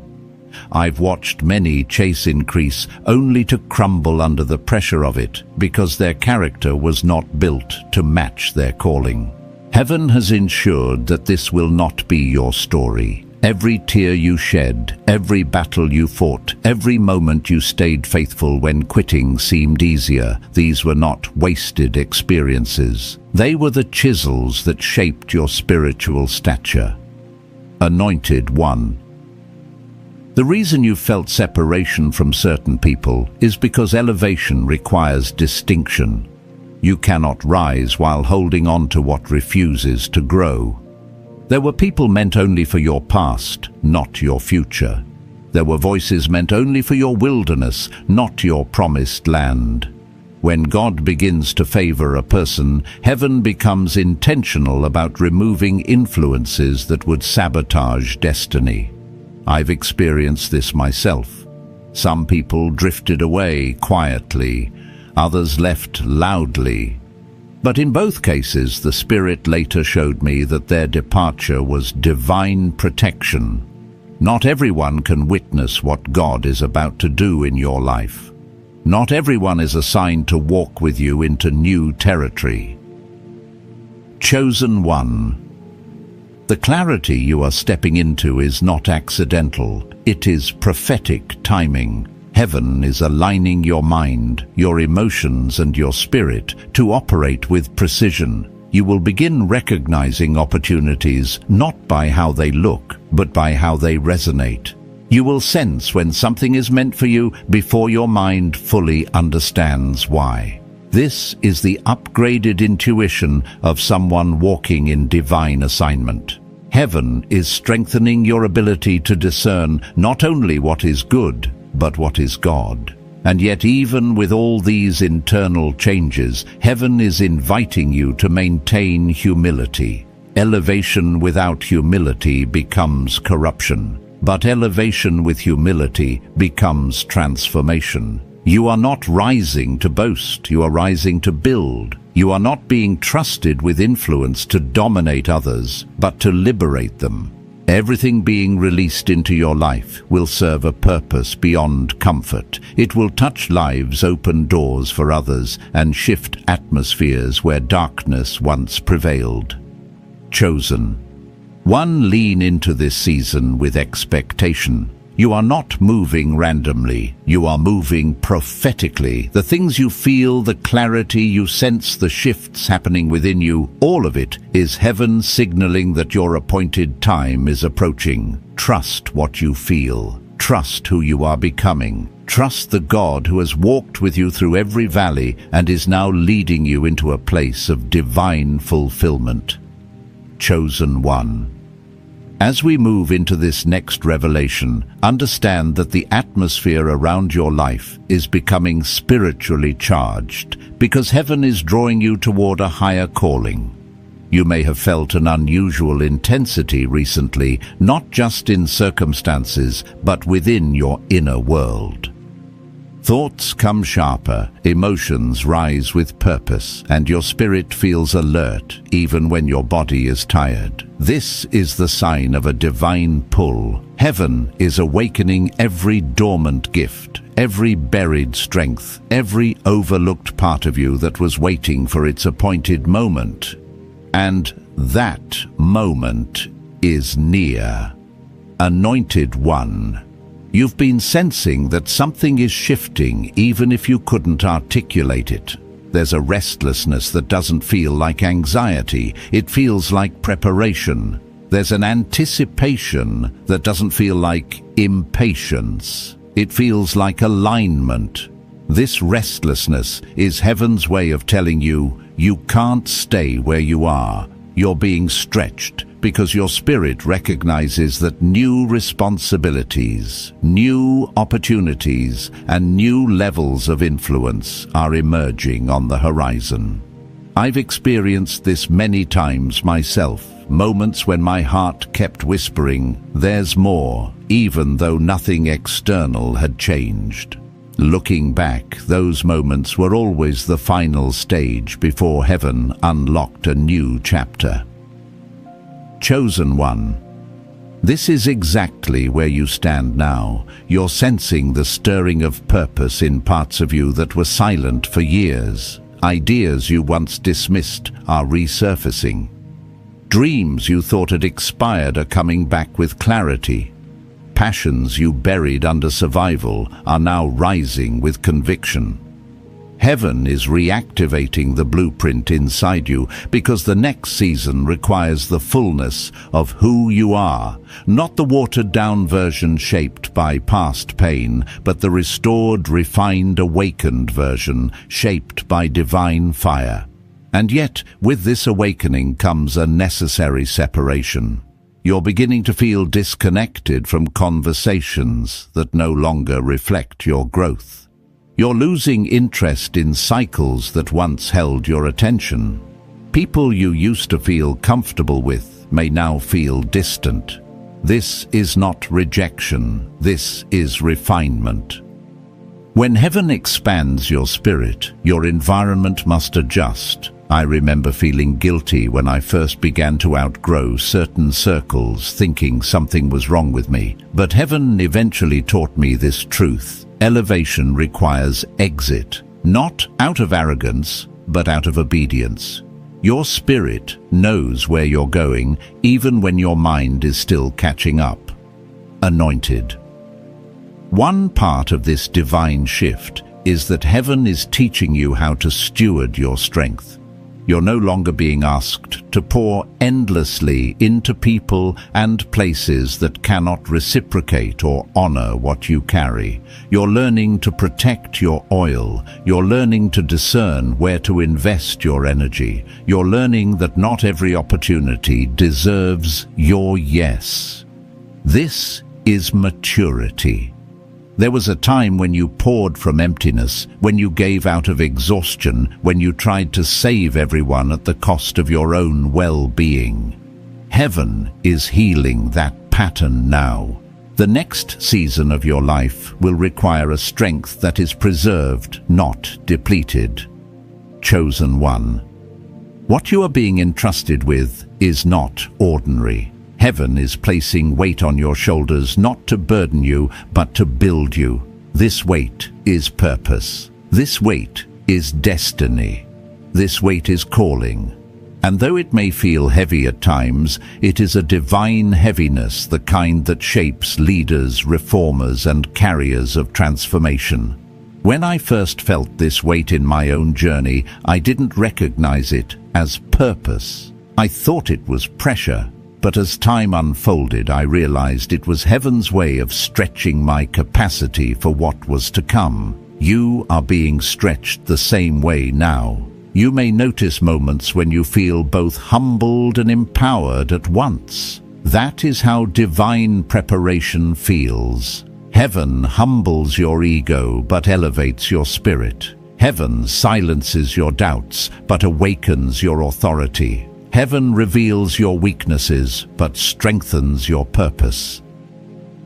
I've watched many chase increase only to crumble under the pressure of it because their character was not built to match their calling. Heaven has ensured that this will not be your story. Every tear you shed, every battle you fought, every moment you stayed faithful when quitting seemed easier, these were not wasted experiences. They were the chisels that shaped your spiritual stature. Anointed one. The reason you felt separation from certain people is because elevation requires distinction. You cannot rise while holding on to what refuses to grow. There were people meant only for your past, not your future. There were voices meant only for your wilderness, not your promised land. When God begins to favor a person, heaven becomes intentional about removing influences that would sabotage destiny. I've experienced this myself. Some people drifted away quietly, others left loudly. But in both cases, the Spirit later showed me that their departure was divine protection. Not everyone can witness what God is about to do in your life. Not everyone is assigned to walk with you into new territory. Chosen one. The clarity you are stepping into is not accidental. It is prophetic timing. heaven is aligning your mind, your emotions, and your spirit to operate with precision. You will begin recognizing opportunities not by how they look, but by how they resonate. You will sense when something is meant for you before your mind fully understands why. This is the upgraded intuition of someone walking in divine assignment. Heaven is strengthening your ability to discern not only what is good, but what is God. And yet, even with all these internal changes, heaven is inviting you to maintain humility. Elevation without humility becomes corruption, but elevation with humility becomes transformation. You are not rising to boast, you are rising to build. You are not being trusted with influence to dominate others, but to liberate them. Everything being released into your life will serve a purpose beyond comfort. It will touch lives, open doors for others, and shift atmospheres where darkness once prevailed. Chosen. One, lean into this season with expectation. You are not moving randomly. You are moving prophetically. The things you feel, the clarity you sense, the shifts happening within you, all of it is heaven signaling that your appointed time is approaching. Trust what you feel. Trust who you are becoming. Trust the God who has walked with you through every valley and is now leading you into a place of divine fulfillment. Chosen one. As we move into this next revelation, understand that the atmosphere around your life is becoming spiritually charged because heaven is drawing you toward a higher calling. You may have felt an unusual intensity recently, not just in circumstances, but within your inner world. Thoughts come sharper, emotions rise with purpose, and your spirit feels alert even when your body is tired. This is the sign of a divine pull. Heaven is awakening every dormant gift, every buried strength, every overlooked part of you that was waiting for its appointed moment. And that moment is near. Anointed one. You've been sensing that something is shifting even if you couldn't articulate it. There's a restlessness that doesn't feel like anxiety. It feels like preparation. There's an anticipation that doesn't feel like impatience. It feels like alignment. This restlessness is heaven's way of telling you, you can't stay where you are. You're being stretched because your spirit recognizes that new responsibilities, new opportunities, and new levels of influence are emerging on the horizon. I've experienced this many times myself, moments when my heart kept whispering, "There's more," even though nothing external had changed. Looking back, those moments were always the final stage before heaven unlocked a new chapter. Chosen one. This is exactly where you stand now. You're sensing the stirring of purpose in parts of you that were silent for years. Ideas you once dismissed are resurfacing. Dreams you thought had expired are coming back with clarity. Passions you buried under survival are now rising with conviction. Heaven is reactivating the blueprint inside you because the next season requires the fullness of who you are, not the watered-down version shaped by past pain, but the restored, refined, awakened version shaped by divine fire. And yet, with this awakening comes a necessary separation. You're beginning to feel disconnected from conversations that no longer reflect your growth. You're losing interest in cycles that once held your attention. People you used to feel comfortable with may now feel distant. This is not rejection, this is refinement. When heaven expands your spirit, your environment must adjust. I remember feeling guilty when I first began to outgrow certain circles, thinking something was wrong with me. But heaven eventually taught me this truth. Elevation requires exit, not out of arrogance, but out of obedience. Your spirit knows where you're going, even when your mind is still catching up. Anointed. One part of this divine shift is that heaven is teaching you how to steward your strength. You're no longer being asked to pour endlessly into people and places that cannot reciprocate or honor what you carry. You're learning to protect your oil. You're learning to discern where to invest your energy. You're learning that not every opportunity deserves your yes. This is maturity. There was a time when you poured from emptiness, when you gave out of exhaustion, when you tried to save everyone at the cost of your own well-being. Heaven is healing that pattern now. The next season of your life will require a strength that is preserved, not depleted. Chosen one. What you are being entrusted with is not ordinary. Heaven is placing weight on your shoulders not to burden you, but to build you. This weight is purpose. This weight is destiny. This weight is calling. And though it may feel heavy at times, it is a divine heaviness, the kind that shapes leaders, reformers, and carriers of transformation. When I first felt this weight in my own journey, I didn't recognize it as purpose. I thought it was pressure. But as time unfolded, I realized it was heaven's way of stretching my capacity for what was to come. You are being stretched the same way now. You may notice moments when you feel both humbled and empowered at once. That is how divine preparation feels. Heaven humbles your ego but elevates your spirit. Heaven silences your doubts but awakens your authority. Heaven reveals your weaknesses, but strengthens your purpose.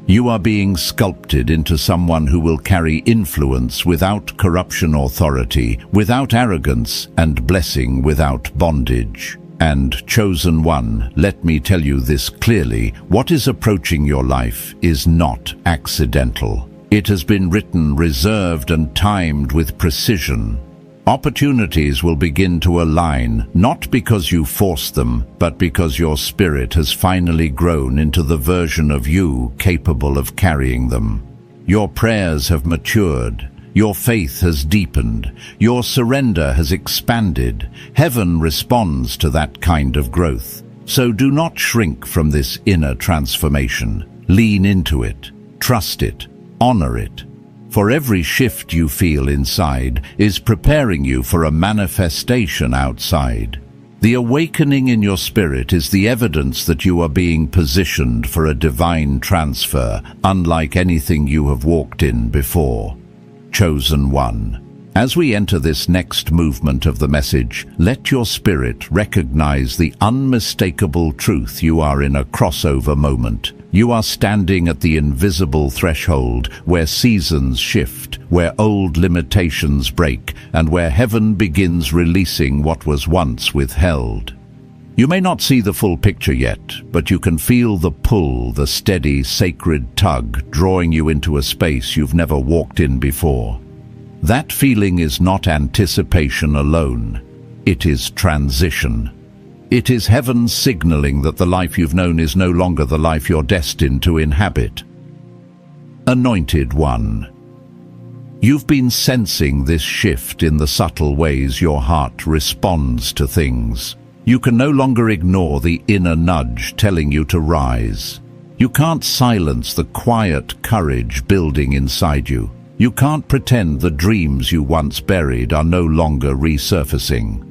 You are being sculpted into someone who will carry influence without corruption, authority without arrogance, and blessing without bondage. And chosen one, let me tell you this clearly, what is approaching your life is not accidental. It has been written, reserved, and timed with precision. Opportunities will begin to align, not because you force them, but because your spirit has finally grown into the version of you capable of carrying them. Your prayers have matured. Your faith has deepened. Your surrender has expanded. Heaven responds to that kind of growth. So do not shrink from this inner transformation. Lean into it. Trust it. Honor it. For every shift you feel inside is preparing you for a manifestation outside. The awakening in your spirit is the evidence that you are being positioned for a divine transfer, unlike anything you have walked in before. Chosen one. As we enter this next movement of the message, let your spirit recognize the unmistakable truth: you are in a crossover moment. You are standing at the invisible threshold where seasons shift, where old limitations break, and where heaven begins releasing what was once withheld. You may not see the full picture yet, but you can feel the pull, the steady, sacred tug drawing you into a space you've never walked in before. That feeling is not anticipation alone. It is transition. It is heaven signaling that the life you've known is no longer the life you're destined to inhabit. Anointed one. You've been sensing this shift in the subtle ways your heart responds to things. You can no longer ignore the inner nudge telling you to rise. You can't silence the quiet courage building inside you. You can't pretend the dreams you once buried are no longer resurfacing.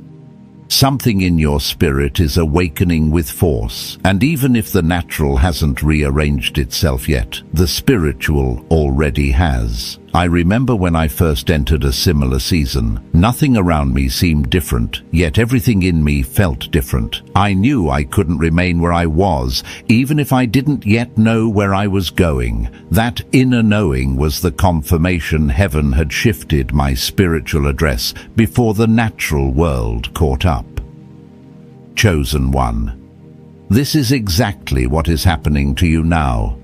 Something in your spirit is awakening with force, and even if the natural hasn't rearranged itself yet, the spiritual already has. I remember when I first entered a similar season. Nothing around me seemed different, yet everything in me felt different. I knew I couldn't remain where I was, even if I didn't yet know where I was going. That inner knowing was the confirmation heaven had shifted my spiritual address before the natural world caught up. Chosen one. This is exactly what is happening to you now.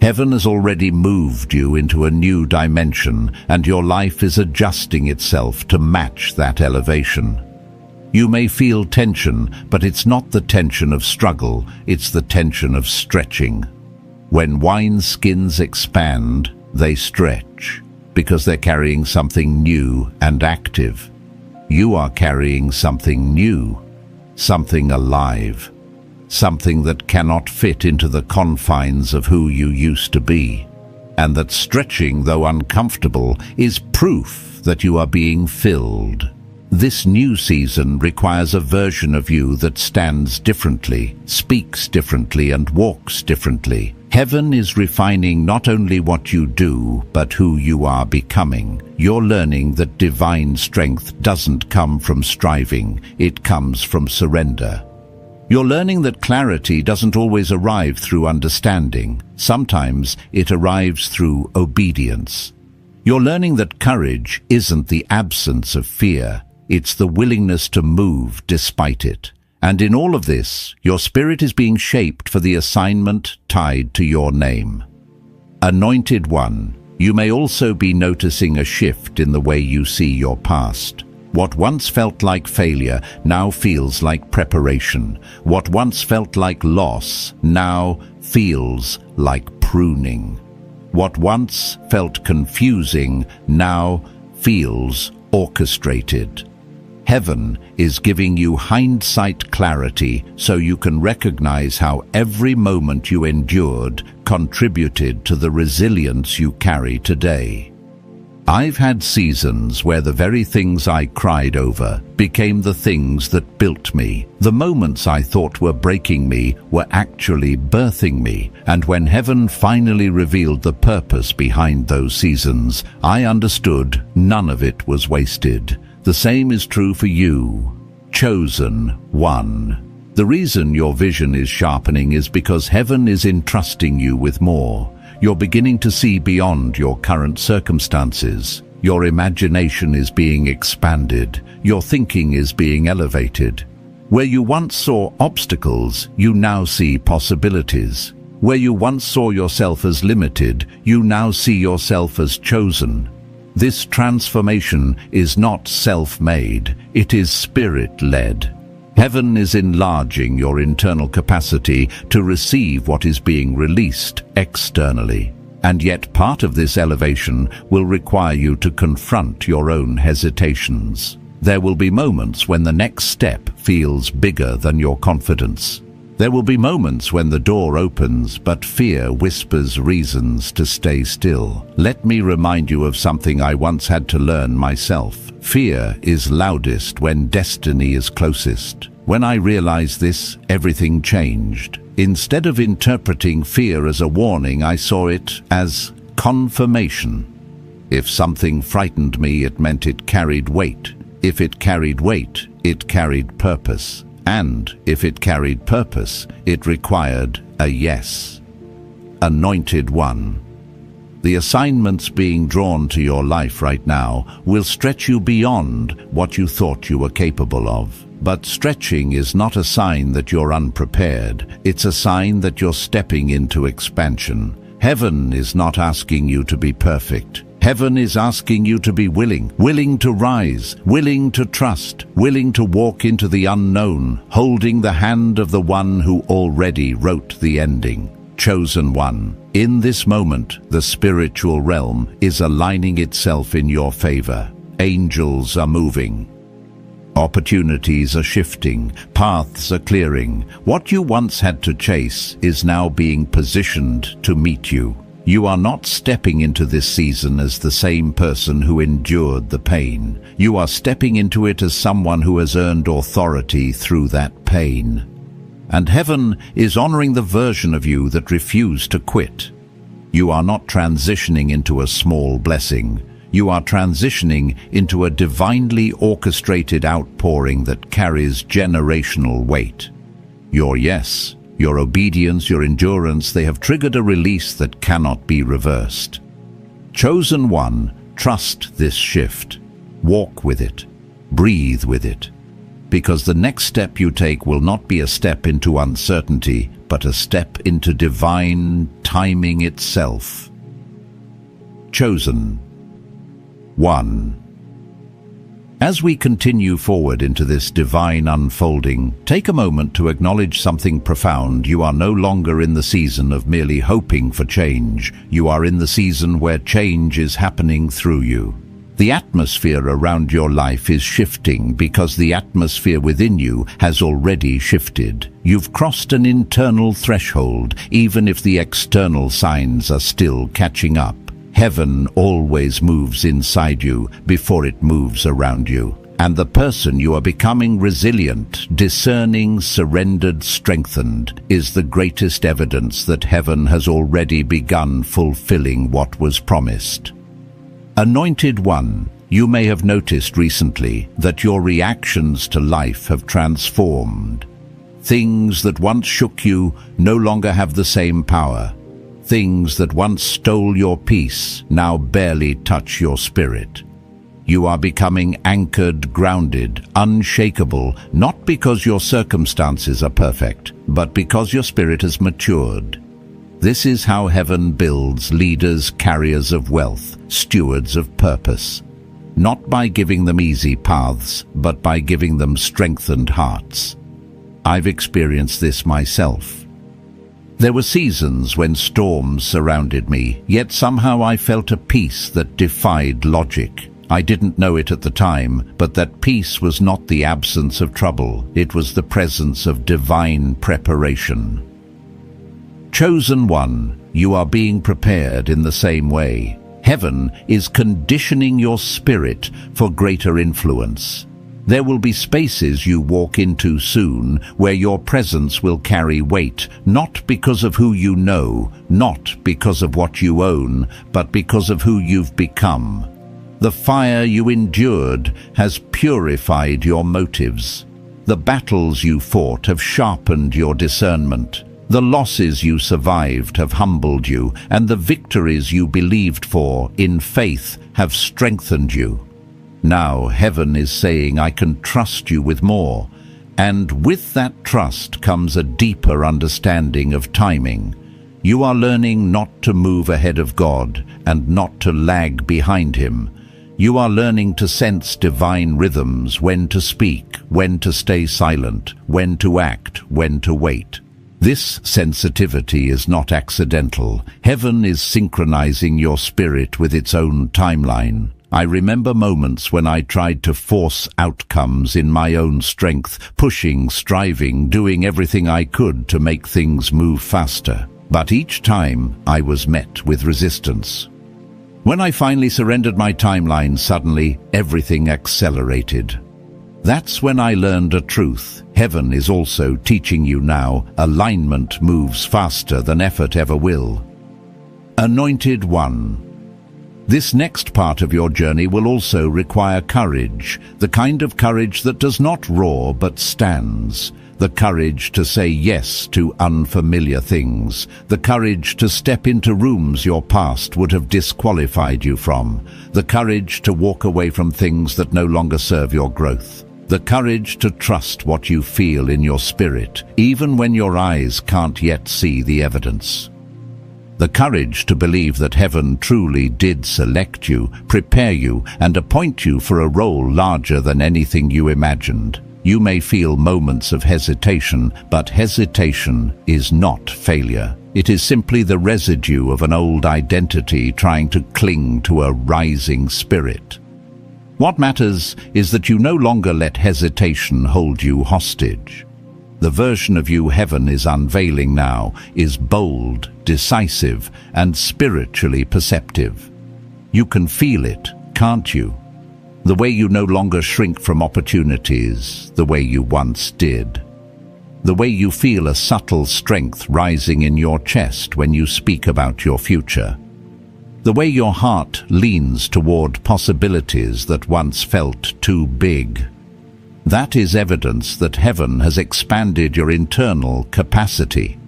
Heaven has already moved you into a new dimension, and your life is adjusting itself to match that elevation. You may feel tension, but it's not the tension of struggle, it's the tension of stretching. When wineskins expand, They stretch because they're carrying something new and active. You are carrying something new, something alive, something that cannot fit into the confines of who you used to be. And that stretching, though uncomfortable, is proof that you are being filled. This new season requires a version of you that stands differently, speaks differently, and walks differently. Heaven is refining not only what you do, but who you are becoming. You're learning that divine strength doesn't come from striving, it comes from surrender. You're learning that clarity doesn't always arrive through understanding. Sometimes it arrives through obedience. You're learning that courage isn't the absence of fear, it's the willingness to move despite it. And in all of this, your spirit is being shaped for the assignment tied to your name. Anointed One, you may also be noticing a shift in the way you see your past. What once felt like failure now feels like preparation. What once felt like loss now feels like pruning. What once felt confusing now feels orchestrated. Heaven is giving you hindsight clarity so you can recognize how every moment you endured contributed to the resilience you carry today. I've had seasons where the very things I cried over became the things that built me. The moments I thought were breaking me were actually birthing me. And when heaven finally revealed the purpose behind those seasons, I understood none of it was wasted. The same is true for you, chosen one. The reason your vision is sharpening is because heaven is entrusting you with more. You're beginning to see beyond your current circumstances. Your imagination is being expanded. Your thinking is being elevated. Where you once saw obstacles, you now see possibilities. Where you once saw yourself as limited, you now see yourself as chosen. This transformation is not self-made, it is spirit-led. Heaven is enlarging your internal capacity to receive what is being released externally. And yet part of this elevation will require you to confront your own hesitations. There will be moments when the next step feels bigger than your confidence. There will be moments when the door opens, but fear whispers reasons to stay still. Let me remind you of something I once had to learn myself. Fear is loudest when destiny is closest. When I realized this, everything changed. Instead of interpreting fear as a warning, I saw it as confirmation. If something frightened me, it meant it carried weight. If it carried weight, it carried purpose. And if it carried purpose, it required a yes. Anointed One, the assignments being drawn to your life right now will stretch you beyond what you thought you were capable of. But stretching is not a sign that you're unprepared. It's a sign that you're stepping into expansion. Heaven is not asking you to be perfect. Heaven is asking you to be willing to rise, willing to trust, willing to walk into the unknown, holding the hand of the one who already wrote the ending. Chosen One, in this moment, the spiritual realm is aligning itself in your favor. Angels are moving. Opportunities are shifting, paths are clearing. What you once had to chase is now being positioned to meet you. You are not stepping into this season as the same person who endured the pain. You are stepping into it as someone who has earned authority through that pain. And heaven is honoring the version of you that refused to quit. You are not transitioning into a small blessing. You are transitioning into a divinely orchestrated outpouring that carries generational weight. Your yes, your obedience, your endurance, they have triggered a release that cannot be reversed. Chosen One, trust this shift. Walk with it. Breathe with it. Because the next step you take will not be a step into uncertainty, but a step into divine timing itself. Chosen One. As we continue forward into this divine unfolding, take a moment to acknowledge something profound. You are no longer in the season of merely hoping for change. You are in the season where change is happening through you. The atmosphere around your life is shifting because the atmosphere within you has already shifted. You've crossed an internal threshold, even if the external signs are still catching up. Heaven always moves inside you before it moves around you. And the person you are becoming, resilient, discerning, surrendered, strengthened, is the greatest evidence that heaven has already begun fulfilling what was promised. Anointed One, you may have noticed recently that your reactions to life have transformed. Things that once shook you no longer have the same power. Things that once stole your peace now barely touch your spirit. You are becoming anchored, grounded, unshakable, not because your circumstances are perfect, but because your spirit has matured. This is how heaven builds leaders, carriers of wealth, stewards of purpose. Not by giving them easy paths, but by giving them strengthened hearts. I've experienced this myself. There were seasons when storms surrounded me, yet somehow I felt a peace that defied logic. I didn't know it at the time, but that peace was not the absence of trouble. It was the presence of divine preparation. Chosen One, you are being prepared in the same way. Heaven is conditioning your spirit for greater influence. There will be spaces you walk into soon where your presence will carry weight, not because of who you know, not because of what you own, but because of who you've become. The fire you endured has purified your motives. The battles you fought have sharpened your discernment. The losses you survived have humbled you, and the victories you believed for in faith have strengthened you. Now heaven is saying, I can trust you with more. And with that trust comes a deeper understanding of timing. You are learning not to move ahead of God and not to lag behind Him. You are learning to sense divine rhythms, when to speak, when to stay silent, when to act, when to wait. This sensitivity is not accidental. Heaven is synchronizing your spirit with its own timeline. I remember moments when I tried to force outcomes in my own strength, pushing, striving, doing everything I could to make things move faster. But each time I was met with resistance. When I finally surrendered my timeline, suddenly everything accelerated. That's when I learned a truth. Heaven is also teaching you now. Alignment moves faster than effort ever will. Anointed One. This next part of your journey will also require courage, the kind of courage that does not roar but stands, the courage to say yes to unfamiliar things, the courage to step into rooms your past would have disqualified you from, the courage to walk away from things that no longer serve your growth, the courage to trust what you feel in your spirit, even when your eyes can't yet see the evidence. The courage to believe that heaven truly did select you, prepare you, and appoint you for a role larger than anything you imagined. You may feel moments of hesitation, but hesitation is not failure. It is simply the residue of an old identity trying to cling to a rising spirit. What matters is that you no longer let hesitation hold you hostage. The version of you heaven is unveiling now is bold, decisive, and spiritually perceptive. You can feel it, can't you? The way you no longer shrink from opportunities, the way you once did. The way you feel a subtle strength rising in your chest when you speak about your future. The way your heart leans toward possibilities that once felt too big. That is evidence that heaven has expanded your internal capacity.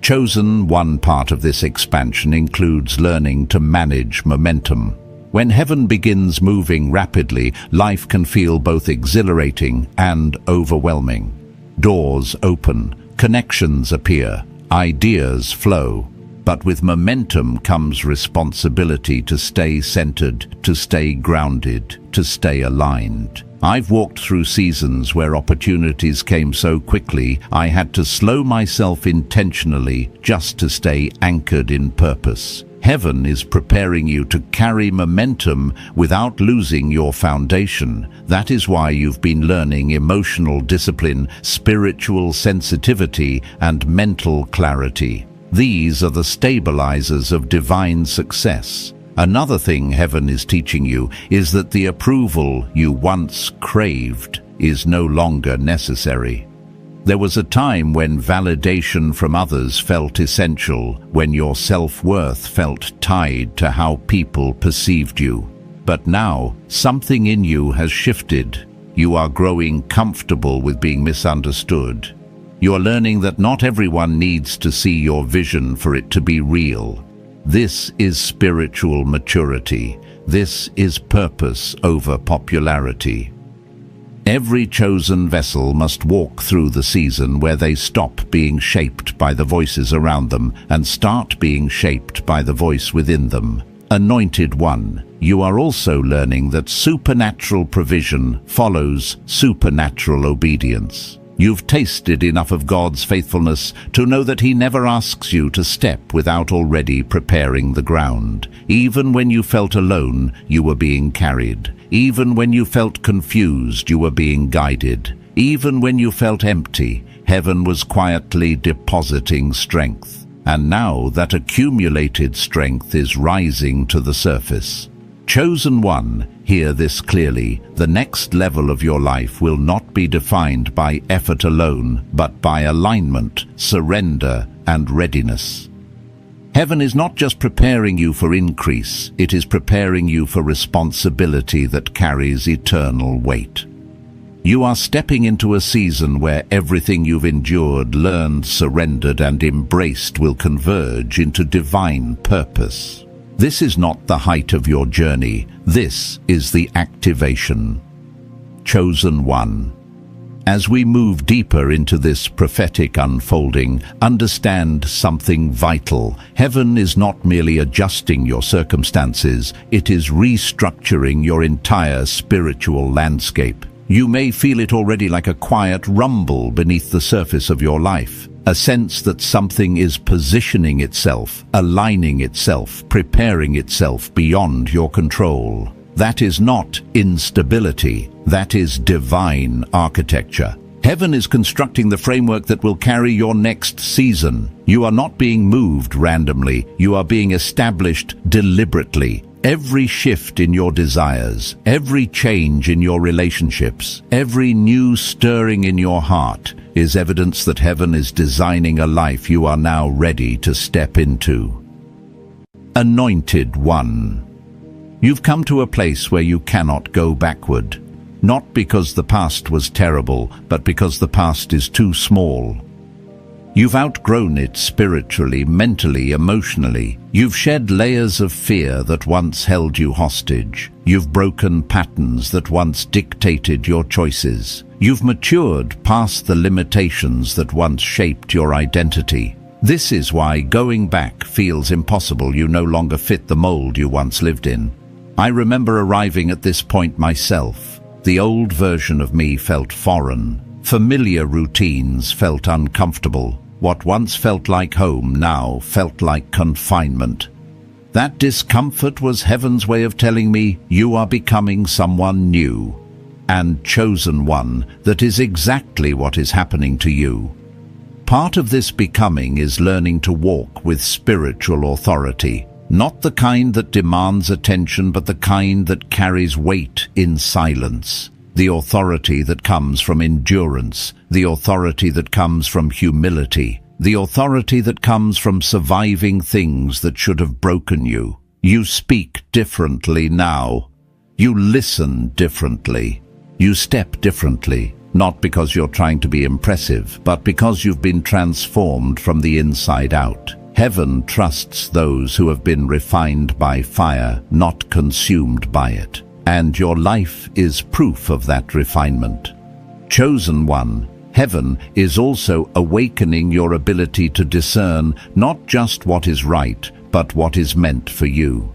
Chosen One, part of this expansion includes learning to manage momentum. When heaven begins moving rapidly, life can feel both exhilarating and overwhelming. Doors open, connections appear, ideas flow. But with momentum comes responsibility to stay centered, to stay grounded, to stay aligned. I've walked through seasons where opportunities came so quickly I had to slow myself intentionally just to stay anchored in purpose. Heaven is preparing you to carry momentum without losing your foundation. That is why you've been learning emotional discipline, spiritual sensitivity, and mental clarity. These are the stabilizers of divine success. Another thing heaven is teaching you is that the approval you once craved is no longer necessary. There was a time when validation from others felt essential, when your self-worth felt tied to how people perceived you. But now, something in you has shifted. You are growing comfortable with being misunderstood. You are learning that not everyone needs to see your vision for it to be real. This is spiritual maturity. This is purpose over popularity. Every chosen vessel must walk through the season where they stop being shaped by the voices around them and start being shaped by the voice within them. Anointed one, you are also learning that supernatural provision follows supernatural obedience. You've tasted enough of God's faithfulness to know that He never asks you to step without already preparing the ground. Even when you felt alone, you were being carried. Even when you felt confused, you were being guided. Even when you felt empty, heaven was quietly depositing strength. And now that accumulated strength is rising to the surface. Chosen one, hear this clearly. The next level of your life will not be defined by effort alone, but by alignment, surrender, and readiness. Heaven is not just preparing you for increase, it is preparing you for responsibility that carries eternal weight. You are stepping into a season where everything you've endured, learned, surrendered, and embraced will converge into divine purpose. This is not the height of your journey, this is the activation. Chosen one. As we move deeper into this prophetic unfolding, understand something vital. Heaven is not merely adjusting your circumstances, it is restructuring your entire spiritual landscape. You may feel it already like a quiet rumble beneath the surface of your life. A sense that something is positioning itself, aligning itself, preparing itself beyond your control. That is not instability, that is divine architecture. Heaven is constructing the framework that will carry your next season. You are not being moved randomly, you are being established deliberately. Every shift in your desires, every change in your relationships, every new stirring in your heart is evidence that heaven is designing a life you are now ready to step into. Anointed one. You've come to a place where you cannot go backward. Not because the past was terrible, but because the past is too small. You've outgrown it spiritually, mentally, emotionally. You've shed layers of fear that once held you hostage. You've broken patterns that once dictated your choices. You've matured past the limitations that once shaped your identity. This is why going back feels impossible. You no longer fit the mold you once lived in. I remember arriving at this point myself. The old version of me felt foreign. Familiar routines felt uncomfortable. What once felt like home now felt like confinement. That discomfort was heaven's way of telling me, you are becoming someone new and chosen one. That is exactly what is happening to you. Part of this becoming is learning to walk with spiritual authority. Not the kind that demands attention, but the kind that carries weight in silence. The authority that comes from endurance, the authority that comes from humility, the authority that comes from surviving things that should have broken you. You speak differently now. You listen differently. You step differently, not because you're trying to be impressive, but because you've been transformed from the inside out. Heaven trusts those who have been refined by fire, not consumed by it. And your life is proof of that refinement. Chosen one, Heaven is also awakening your ability to discern not just what is right, but what is meant for you.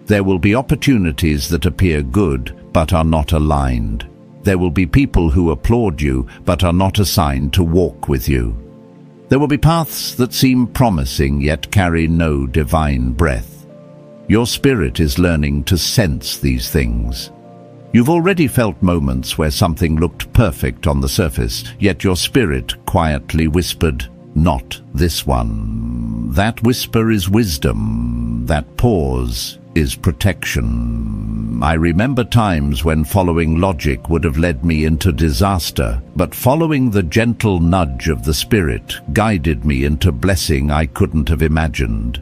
There will be opportunities that appear good, but are not aligned. There will be people who applaud you, but are not assigned to walk with you. There will be paths that seem promising, yet carry no divine breath. Your spirit is learning to sense these things. You've already felt moments where something looked perfect on the surface, yet your spirit quietly whispered, "Not this one." That whisper is wisdom. That pause is protection. I remember times when following logic would have led me into disaster, but following the gentle nudge of the Spirit guided me into blessing I couldn't have imagined.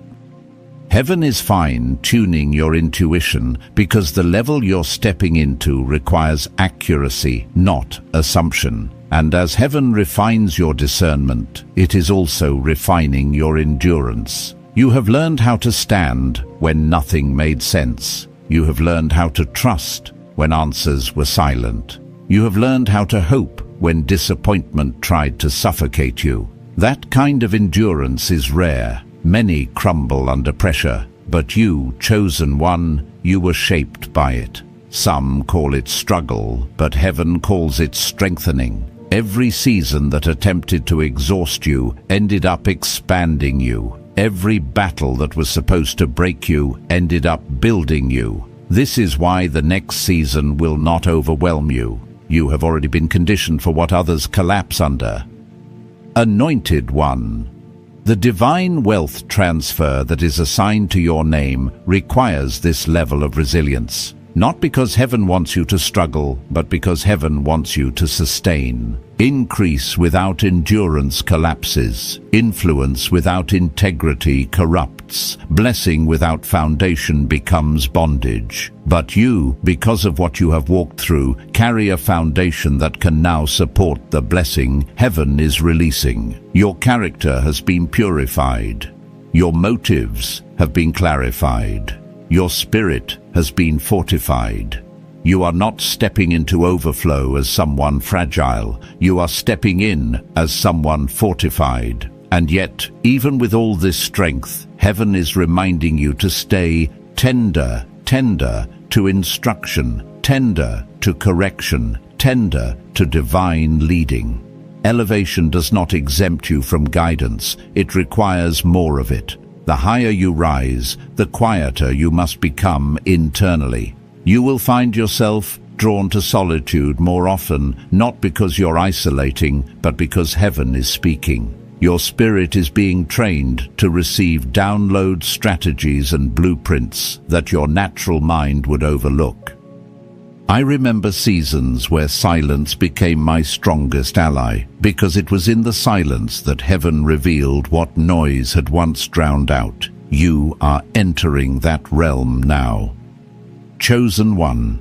Heaven is fine-tuning your intuition because the level you're stepping into requires accuracy, not assumption. And as heaven refines your discernment, it is also refining your endurance. You have learned how to stand when nothing made sense. You have learned how to trust when answers were silent. You have learned how to hope when disappointment tried to suffocate you. That kind of endurance is rare. Many crumble under pressure, but you, chosen one, you were shaped by it. Some call it struggle, but heaven calls it strengthening. Every season that attempted to exhaust you ended up expanding you. Every battle that was supposed to break you ended up building you. This is why the next season will not overwhelm you. You have already been conditioned for what others collapse under. Anointed One. The divine wealth transfer that is assigned to your name requires this level of resilience. Not because heaven wants you to struggle, but because heaven wants you to sustain. Increase without endurance collapses. Influence without integrity corrupts. Blessing without foundation becomes bondage. But you, because of what you have walked through, carry a foundation that can now support the blessing heaven is releasing. Your character has been purified. Your motives have been clarified. Your spirit has been fortified. You are not stepping into overflow as someone fragile. You are stepping in as someone fortified. And yet, even with all this strength, heaven is reminding you to stay tender, tender to instruction, tender to correction, tender to divine leading. Elevation does not exempt you from guidance. It requires more of it. The higher you rise, the quieter you must become internally. You will find yourself drawn to solitude more often, not because you're isolating, but because heaven is speaking. Your spirit is being trained to receive download strategies and blueprints that your natural mind would overlook. I remember seasons where silence became my strongest ally, because it was in the silence that heaven revealed what noise had once drowned out. You are entering that realm now. Chosen One.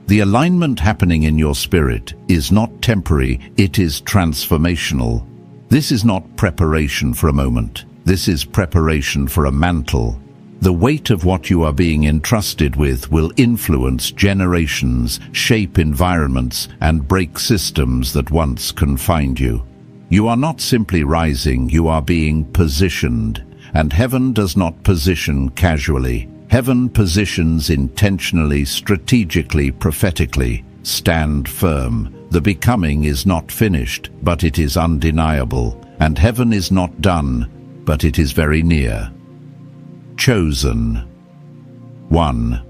The alignment happening in your spirit is not temporary, it is transformational. This is not preparation for a moment. This is preparation for a mantle. The weight of what you are being entrusted with will influence generations, shape environments, and break systems that once confined you. You are not simply rising, you are being positioned. And heaven does not position casually. Heaven positions intentionally, strategically, prophetically. Stand firm. The becoming is not finished, but it is undeniable. And heaven is not done, but it is very near. Chosen One.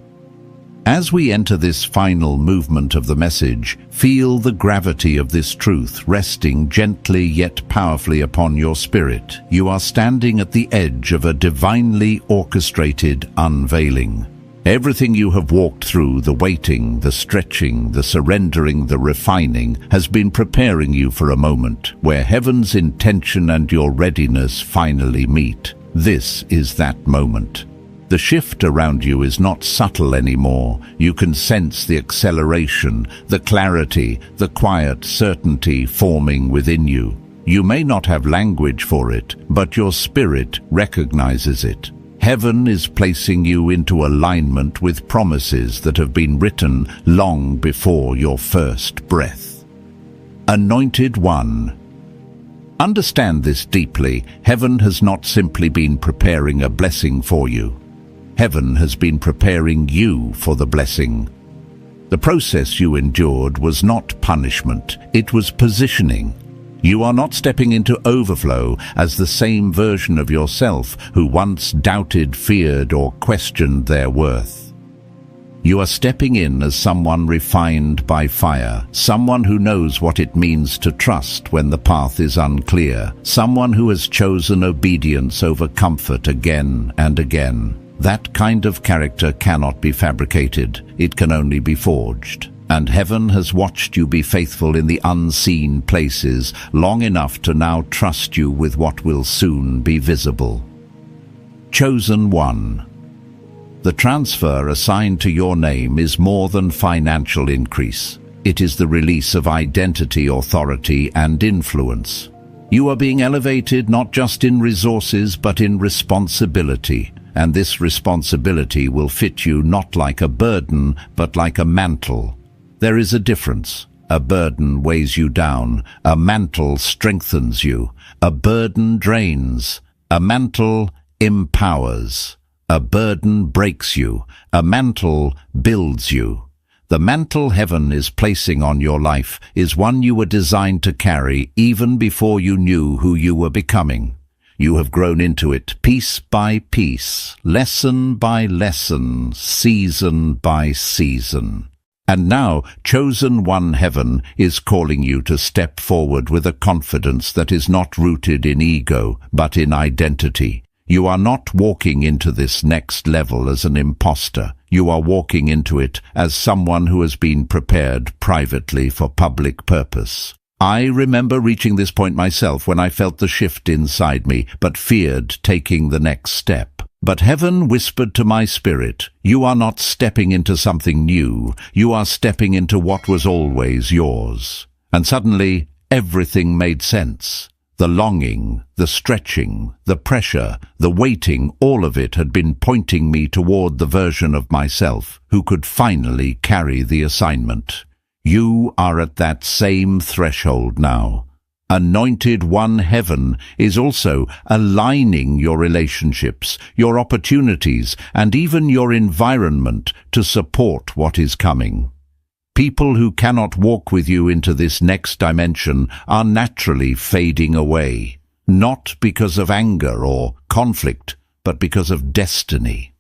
As we enter this final movement of the message, feel the gravity of this truth resting gently yet powerfully upon your spirit. You are standing at the edge of a divinely orchestrated unveiling. Everything you have walked through, the waiting, the stretching, the surrendering, the refining, has been preparing you for a moment where heaven's intention and your readiness finally meet. This is that moment. The shift around you is not subtle anymore. You can sense the acceleration, the clarity, the quiet certainty forming within you. You may not have language for it, but your spirit recognizes it. Heaven is placing you into alignment with promises that have been written long before your first breath. Anointed One. Understand this deeply. Heaven has not simply been preparing a blessing for you. Heaven has been preparing you for the blessing. The process you endured was not punishment, it was positioning. You are not stepping into overflow as the same version of yourself who once doubted, feared, or questioned their worth. You are stepping in as someone refined by fire, someone who knows what it means to trust when the path is unclear, someone who has chosen obedience over comfort again and again. That kind of character cannot be fabricated, it can only be forged. And heaven has watched you be faithful in the unseen places long enough to now trust you with what will soon be visible. Chosen one. The transfer assigned to your name is more than financial increase. It is the release of identity, authority, and influence. You are being elevated not just in resources but in responsibility, and this responsibility will fit you not like a burden but like a mantle. There is a difference. A burden weighs you down, a mantle strengthens you. A burden drains, a mantle empowers. A burden breaks you, a mantle builds you. The mantle heaven is placing on your life is one you were designed to carry even before you knew who you were becoming. You have grown into it piece by piece, lesson by lesson, season by season. And now, chosen one heaven is calling you to step forward with a confidence that is not rooted in ego, but in identity. You are not walking into this next level as an imposter. You are walking into it as someone who has been prepared privately for public purpose. I remember reaching this point myself when I felt the shift inside me, but feared taking the next step. But heaven whispered to my spirit, "You are not stepping into something new. You are stepping into what was always yours." And suddenly, everything made sense. The longing, the stretching, the pressure, the waiting, all of it had been pointing me toward the version of myself who could finally carry the assignment. You are at that same threshold now. Anointed One Heaven is also aligning your relationships, your opportunities, and even your environment to support what is coming. People who cannot walk with you into this next dimension are naturally fading away, not because of anger or conflict, but because of destiny.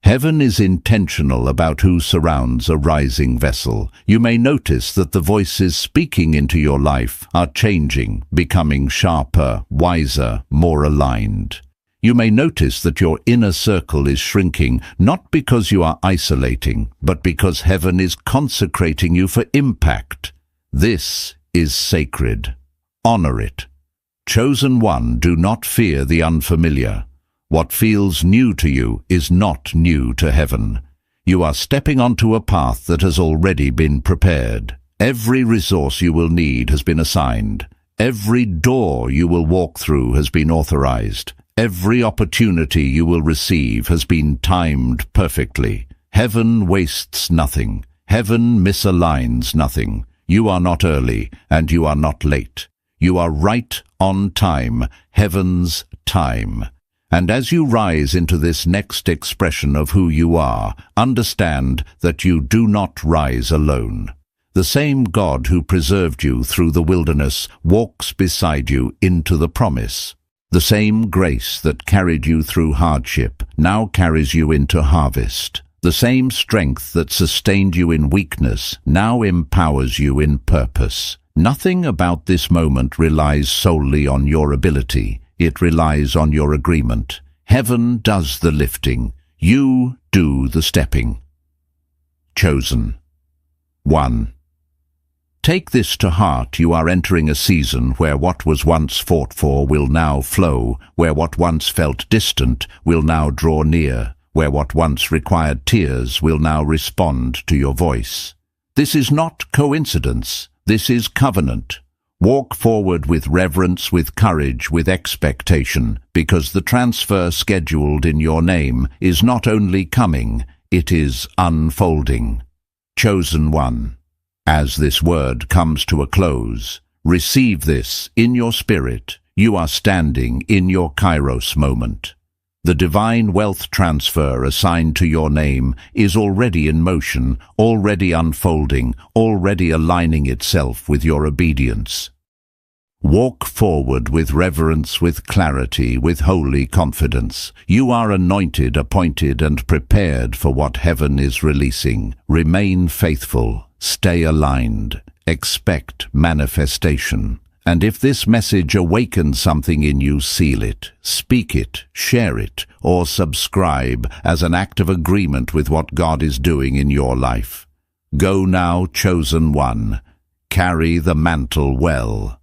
Heaven is intentional about who surrounds a rising vessel. You may notice that the voices speaking into your life are changing, becoming sharper, wiser, more aligned. You may notice that your inner circle is shrinking, not because you are isolating, but because heaven is consecrating you for impact. This is sacred. Honor it. Chosen one, do not fear the unfamiliar. What feels new to you is not new to heaven. You are stepping onto a path that has already been prepared. Every resource you will need has been assigned. Every door you will walk through has been authorized. Every opportunity you will receive has been timed perfectly. Heaven wastes nothing. Heaven misaligns nothing. You are not early, and you are not late. You are right on time, heaven's time. And as you rise into this next expression of who you are, understand that you do not rise alone. The same God who preserved you through the wilderness walks beside you into the promise. The same grace that carried you through hardship now carries you into harvest. The same strength that sustained you in weakness now empowers you in purpose. Nothing about this moment relies solely on your ability. It relies on your agreement. Heaven does the lifting. You do the stepping. Chosen. 1. Take this to heart. You are entering a season where what was once fought for will now flow, where what once felt distant will now draw near, where what once required tears will now respond to your voice. This is not coincidence. This is covenant. Walk forward with reverence, with courage, with expectation, because the transfer scheduled in your name is not only coming, it is unfolding. Chosen one. As this word comes to a close, Receive this in your spirit. You are standing in your Kairos moment. The divine wealth transfer assigned to your name is already in motion, already unfolding, already aligning itself with your obedience. Walk forward with reverence, with clarity, with holy confidence. You are anointed, appointed, and prepared for what heaven is releasing. Remain faithful. Stay aligned. Expect manifestation. And if this message awakens something in you, seal it, speak it, share it, or subscribe as an act of agreement with what God is doing in your life. Go now, chosen one. Carry the mantle well.